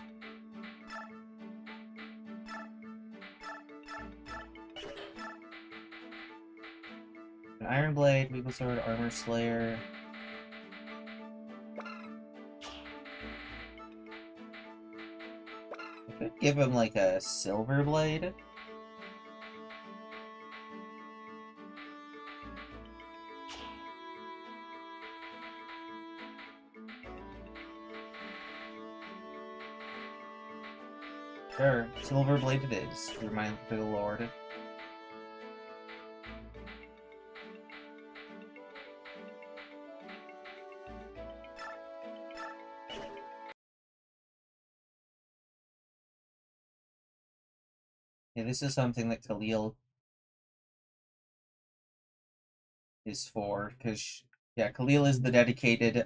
An Iron Blade, Weeble Sword, Armor Slayer. I could give him like a Silver Blade. Sure, Silver Blade it is. Remind the Lord. Yeah, this is something that Khalil is for, because yeah, Khalil is the dedicated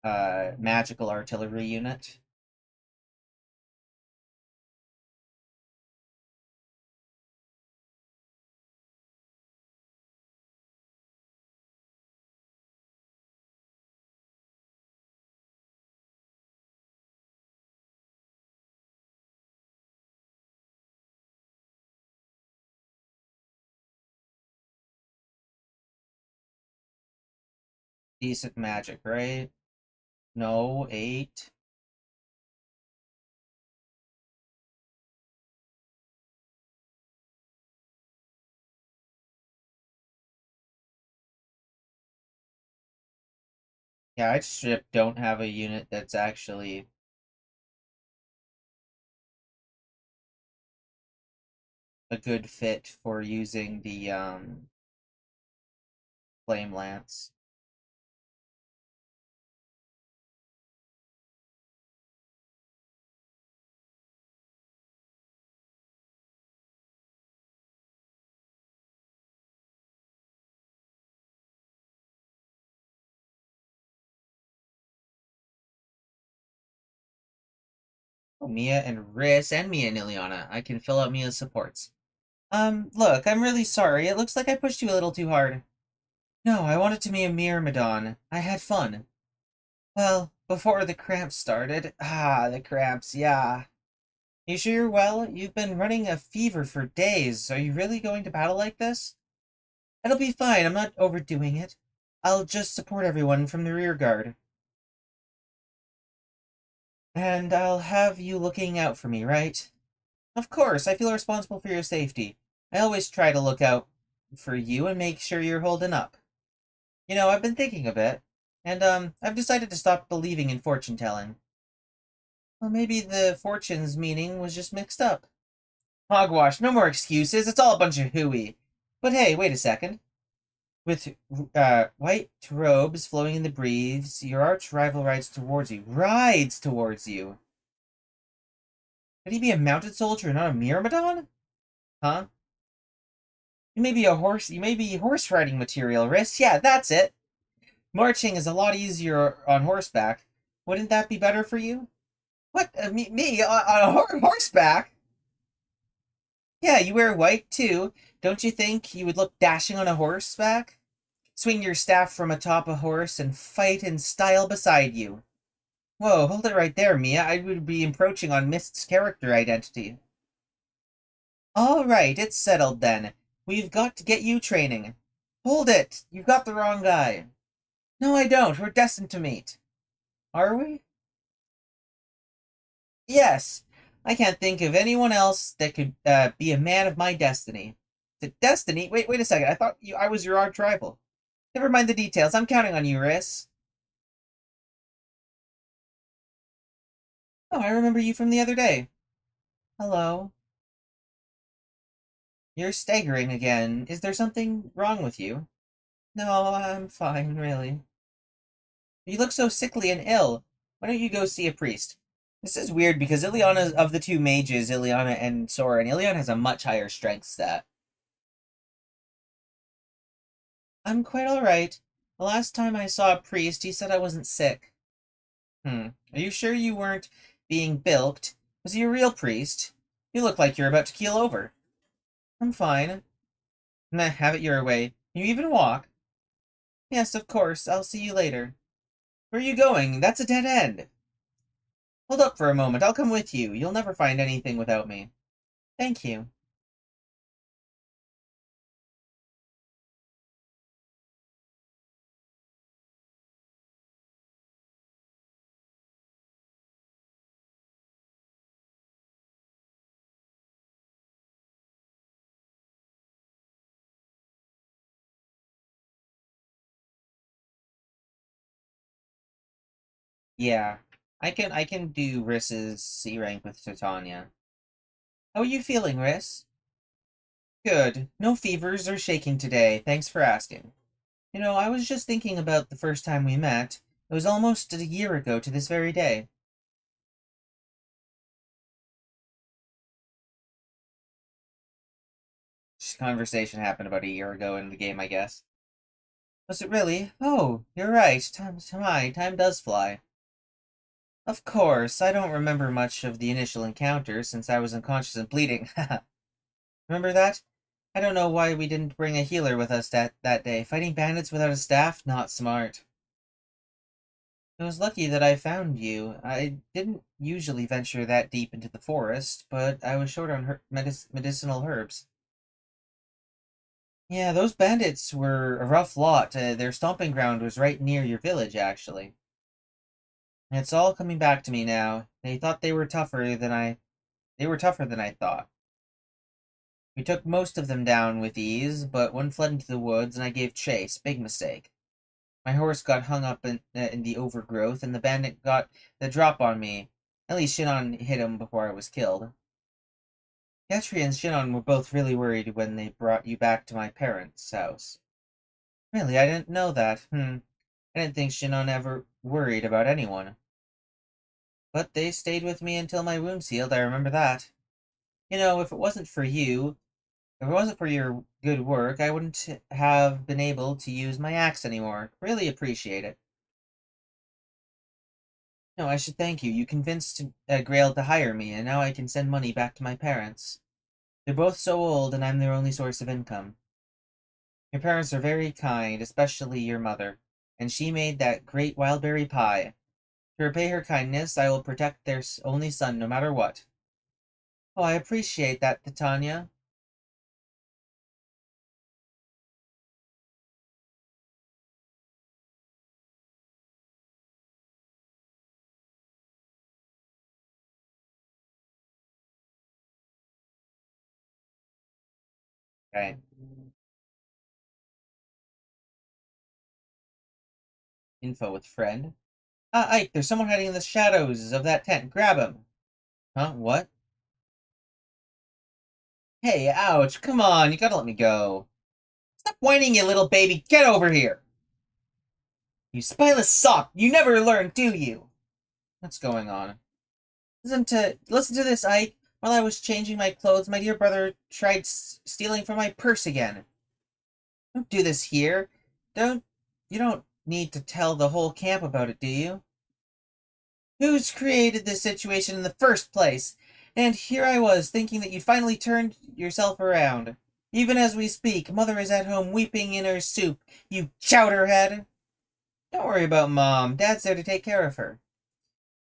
magical artillery unit. decent magic, right? No, 8. Yeah, I just don't have a unit that's actually a good fit for using the flame lance. Oh, Mia and Riss and Mia and Ileana. I can fill out Mia's supports. Look, I'm really sorry. It looks like I pushed you a little too hard. No, I wanted to be a Myrmidon. I had fun. Well, before the cramps started. Ah, the cramps, yeah. You sure you're well? You've been running a fever for days. Are you really going to battle like this? It'll be fine. I'm not overdoing it. I'll just support everyone from the rear guard. And I'll have you looking out for me, right? Of course, I feel responsible for your safety. I always try to look out for you and make sure you're holding up. I've been thinking a bit, and I've decided to stop believing in fortune telling. Well, maybe the fortune's meaning was just mixed up. Hogwash, no more excuses. It's all a bunch of hooey. But hey, wait a second. With white robes flowing in the breeze, your arch rival rides towards you. Rides towards you. Could he be a mounted soldier, not a myrmidon? Huh? You may be a horse. You may be horse riding material, Riss. Yeah, that's it. Marching is a lot easier on horseback. Wouldn't that be better for you? What? Me on a horseback? Yeah, you wear white too. Don't you think you would look dashing on a horseback? Swing your staff from atop a horse and fight in style beside you. Whoa, hold it right there, Mia. I would be encroaching on Mist's character identity. All right, it's settled then. We've got to get you training. Hold it! You've got the wrong guy. No, I don't. We're destined to meet. Are we? Yes. I can't think of anyone else that could be a man of my destiny. The destiny? Wait a second. I thought I was your arch rival. Never mind the details. I'm counting on you, Riss. Oh, I remember you from the other day. Hello. You're staggering again. Is there something wrong with you? No, I'm fine, really. You look so sickly and ill. Why don't you go see a priest? This is weird because Ileana, of the two mages, Ileana and Soren, Ileana has a much higher strength stat. I'm quite alright. The last time I saw a priest, he said I wasn't sick. Are you sure you weren't being bilked? Was he a real priest? You look like you're about to keel over. I'm fine. Meh, have it your way. You even walk? Yes, of course. I'll see you later. Where are you going? That's a dead end. Hold up for a moment. I'll come with you. You'll never find anything without me. Thank you. Yeah. I can do Riss's C rank with Titania. How are you feeling, Riss? Good. No fevers or shaking today. Thanks for asking. I was just thinking about the first time we met. It was almost a year ago to this very day. This conversation happened about a year ago in the game, I guess. Was it really? Oh, you're right. Time does fly. Of course, I don't remember much of the initial encounter since I was unconscious and bleeding. Remember that? I don't know why we didn't bring a healer with us that day. Fighting bandits without a staff? Not smart. It was lucky that I found you. I didn't usually venture that deep into the forest, but I was short on medicinal herbs. Yeah, those bandits were a rough lot. Their stomping ground was right near your village, actually. And it's all coming back to me now. They thought they were tougher than I thought. We took most of them down with ease, but one fled into the woods and I gave chase. Big mistake. My horse got hung up in the overgrowth, and the bandit got the drop on me. At least Shinon hit him before I was killed. Gatri and Shinon were both really worried when they brought you back to my parents' house. Really, I didn't know that. I didn't think Shinon ever worried about anyone. But they stayed with me until my wounds healed, I remember that. You know, if it wasn't for your good work, I wouldn't have been able to use my axe anymore. Really appreciate it. No, I should thank you. You convinced Grail to hire me, and now I can send money back to my parents. They're both so old, and I'm their only source of income. Your parents are very kind, especially your mother, and she made that great wildberry pie. To repay her kindness, I will protect their only son no matter what. Oh, I appreciate that, Titania. Okay. Info with friend. Ah, Ike, there's someone hiding in the shadows of that tent. Grab him. Huh? What? Hey, ouch. Come on, you gotta let me go. Stop whining, you little baby. Get over here. You spineless sop. You never learn, do you? What's going on? Listen to this, Ike. While I was changing my clothes, my dear brother tried stealing from my purse again. Don't do this here. Don't you don't need to tell the whole camp about it, do you? Who's created this situation in the first place? And here I was, thinking that you'd finally turned yourself around. Even as we speak, Mother is at home weeping in her soup, you chowderhead. Don't worry about Mom. Dad's there to take care of her.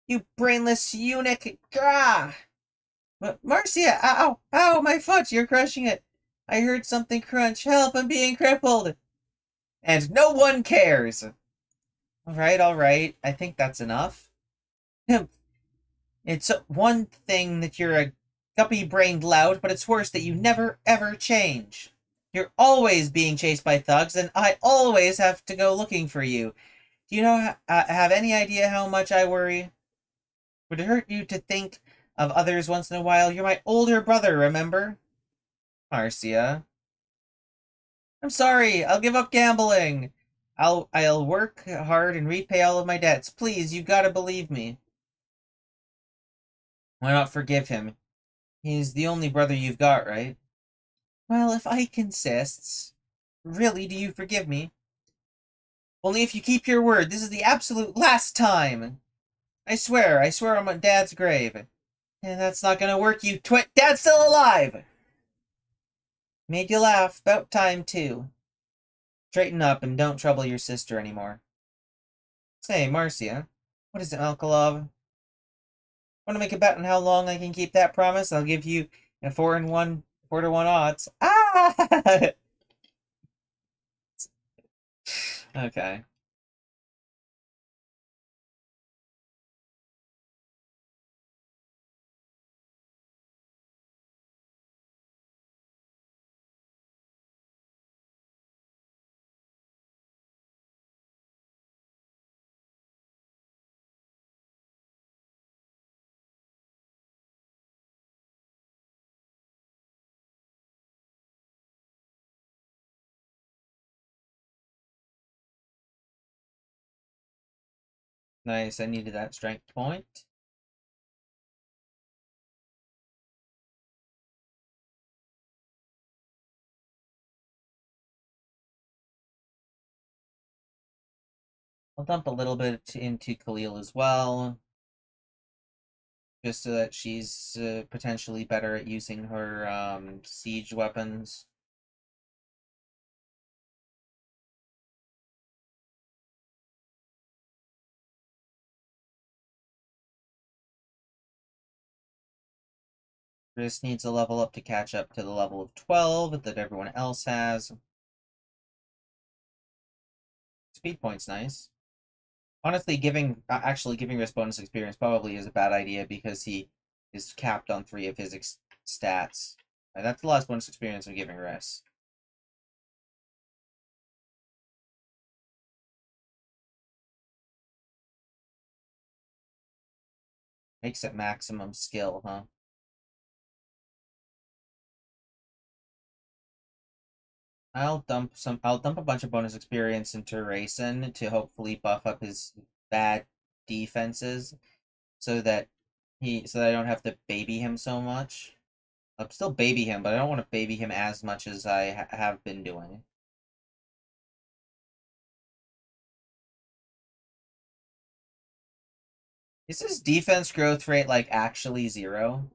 You brainless eunuch! Gah! Marcia! Ow! Ow! My foot! You're crushing it! I heard something crunch. Help! I'm being crippled! And no one cares! Alright, alright. I think that's enough. It's one thing that you're a guppy-brained lout, but it's worse that you never, ever change. You're always being chased by thugs, and I always have to go looking for you. Do you have any idea how much I worry? Would it hurt you to think of others once in a while? You're my older brother, remember? Marcia. I'm sorry, I'll give up gambling. I'll work hard and repay all of my debts. Please, you gotta believe me. Why not forgive him? He's the only brother you've got, right? Well, if Ike insists. Really, do you forgive me? Only if you keep your word. This is the absolute last time. I swear on my dad's grave. And that's not gonna work, you twit. Dad's still alive! Made you laugh. About time, too. Straighten up and don't trouble your sister anymore. Say, Marcia. What is it, Malkolov? Want to make a bet on how long I can keep that promise? I'll give you a 4 to 1 odds. Ah! Okay. Nice, I needed that strength point. I'll dump a little bit into Khalil as well, just so that she's potentially better at using her siege weapons. Chris needs a level up to catch up to the level of 12 that everyone else has. Speed point's nice. Honestly, actually giving Riss bonus experience probably is a bad idea because he is capped on 3 of his stats. That's the last bonus experience of giving Riss. Makes it maximum skill, huh? I'll dump a bunch of bonus experience into Rayson to hopefully buff up his bad defenses so that I don't have to baby him so much. I'll still baby him, but I don't want to baby him as much as I have been doing. Is his defense growth rate like actually 0?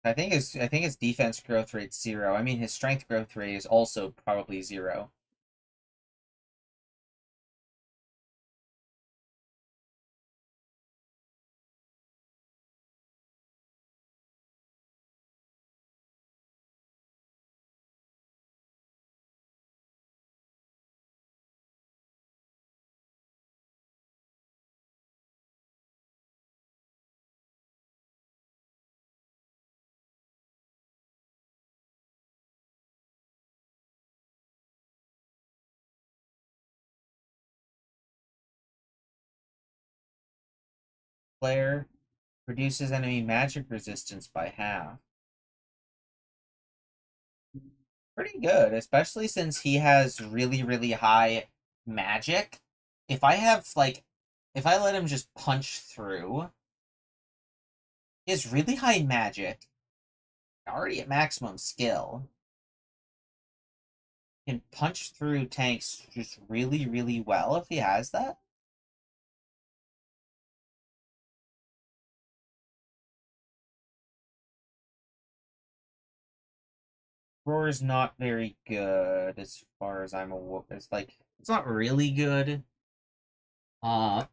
I think his defense growth rate's 0. I mean his strength growth rate is also probably 0. Player reduces enemy magic resistance by half. Pretty good, especially since he has really, really high magic. If I have, like, if I let him just punch through, he has really high magic, already at maximum skill. Can punch through tanks just really, really well if he has that. Roar is not very good as far as I'm aware. It's like, it's not really good. Uh,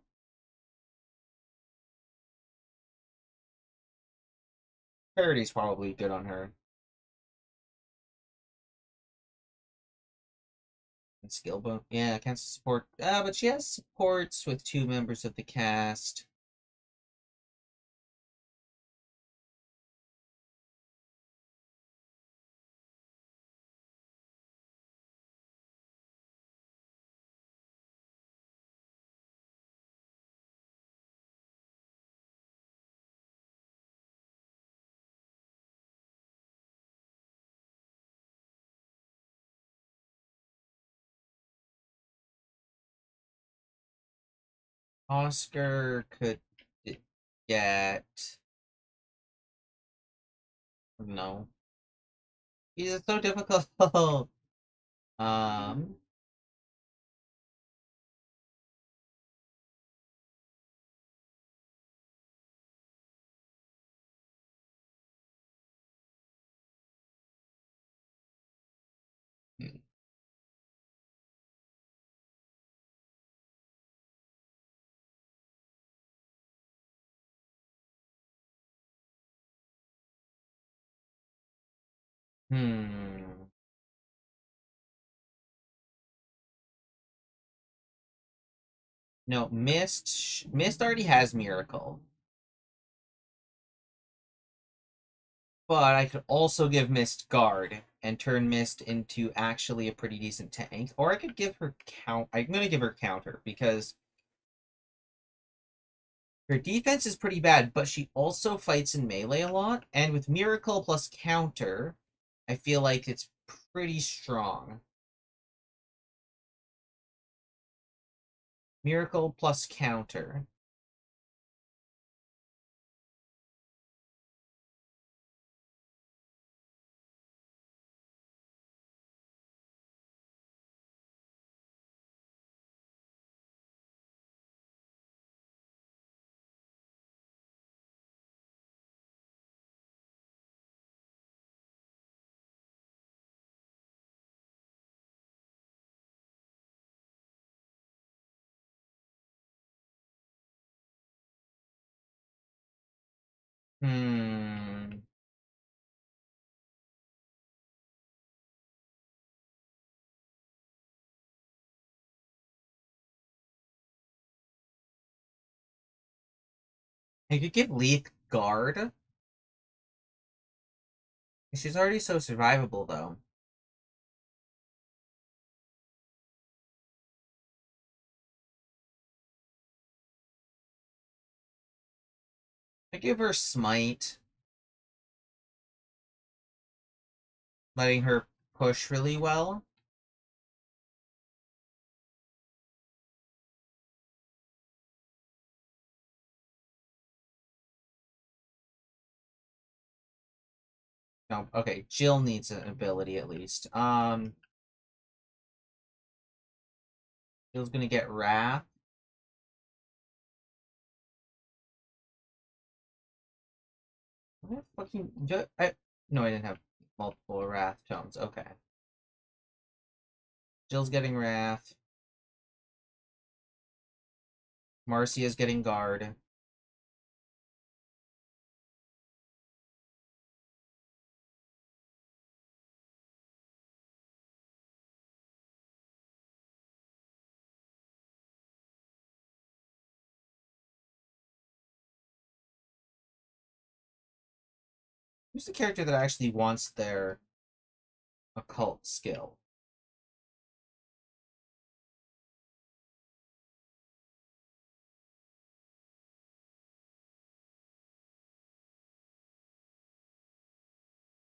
Parity's probably good on her. And skill bone. Yeah, can't support. But she has supports with 2 members of the cast. Oscar could get. No. He's so difficult. um. Hmm. No, Mist already has Miracle. But I could also give Mist Guard and turn Mist into actually a pretty decent tank. Or I could give her I'm gonna give her Counter because her defense is pretty bad, but she also fights in melee a lot. And with Miracle plus Counter, I feel like it's pretty strong. Miracle plus Counter. Hmm. I could give Leith guard. She's already so survivable, though. I give her smite, letting her push really well. No, okay, Jill needs an ability at least. Jill's gonna get Wrath. What fucking... No, I didn't have multiple Wrath tomes. Okay. Jill's getting Wrath. Marcia's getting Guard. Who's the character that actually wants their occult skill?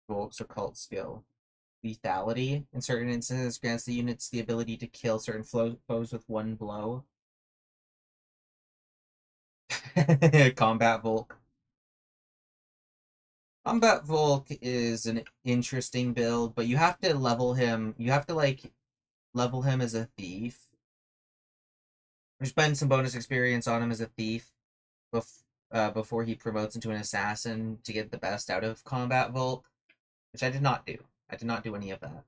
Volk's occult skill. Lethality. In certain instances, grants the units the ability to kill certain foes with one blow. Combat Volk. Combat Volk is an interesting build, but you have to level him. You have to, like, level him as a thief. Or spend some bonus experience on him as a thief before he promotes into an assassin to get the best out of Combat Volk, which I did not do. I did not do any of that.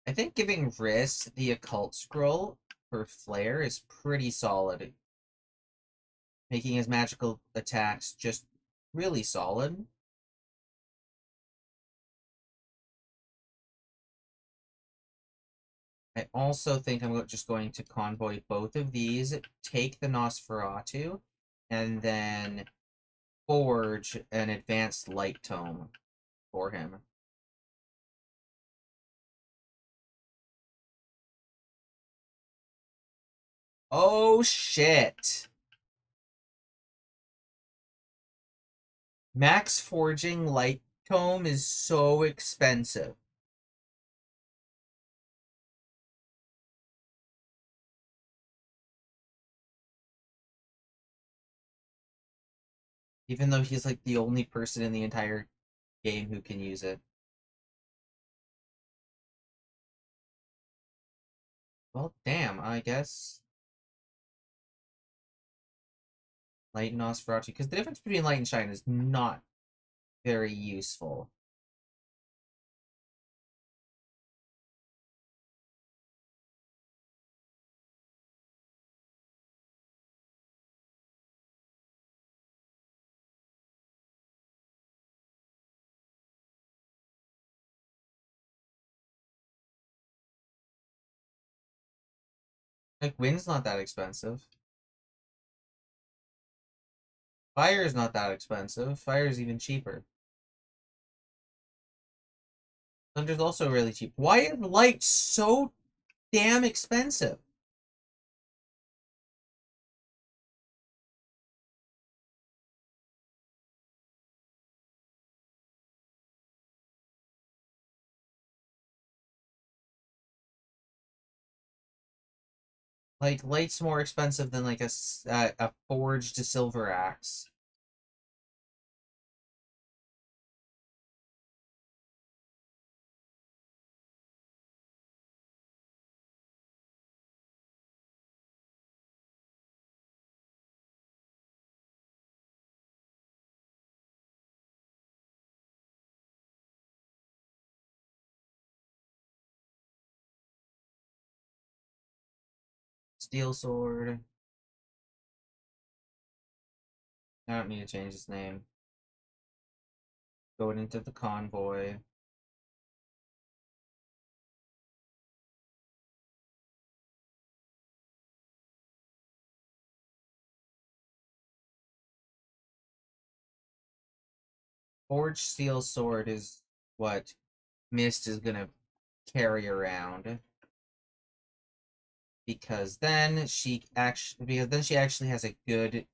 I think giving Riss the Occult Scroll for Flare is pretty solid. Making his magical attacks just really solid. I also think I'm just going to convoy both of these, take the Nosferatu, and then forge an advanced light tome for him. Oh shit! Max forging light tome is so expensive. Even though he's like the only person in the entire game who can use it. Well, damn, I guess Light and Nosferatu, because the difference between Light and Shine is not very useful. Like, Wind's not that expensive. Fire's not that expensive. Fire's even cheaper. Thunder's also really cheap. Why is Light so damn expensive? Like, Light's more expensive than, like, a forged silver axe. Steel Sword. I don't need to change his name. Going into the convoy. Forged Steel Sword is what Mist is gonna carry around. Because then she actually has a good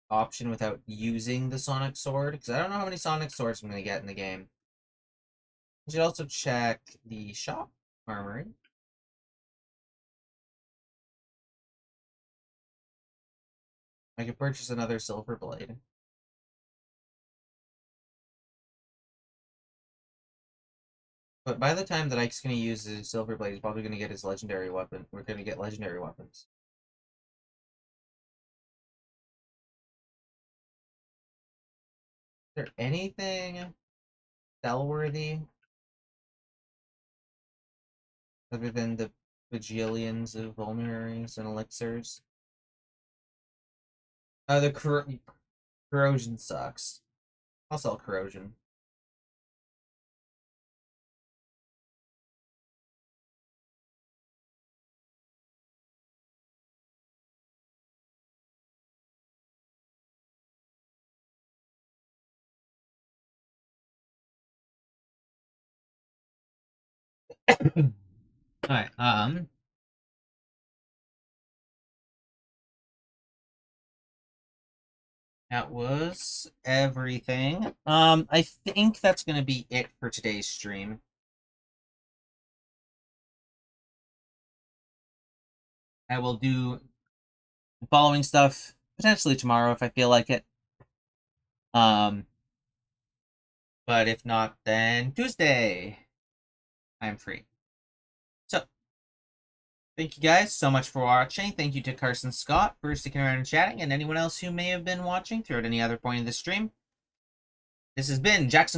option without using the Sonic Sword. Because I don't know how many Sonic Swords I'm gonna get in the game. I should also check the shop armory. I could purchase another Silver Blade. But by the time that Ike's going to use his Silver Blade, he's probably going to get his legendary weapon. We're going to get legendary weapons. Is there anything sell-worthy other than the bajillions of vulneraries and elixirs? The corrosion sucks. I'll sell corrosion. Alright, that was everything. I think that's gonna be it for today's stream. I will do the following stuff potentially tomorrow if I feel like it. But if not, then Tuesday I'm free. So, thank you guys so much for watching. Thank you to Carson Scott for sticking around and chatting, and anyone else who may have been watching throughout any other point of the stream. This has been Jackson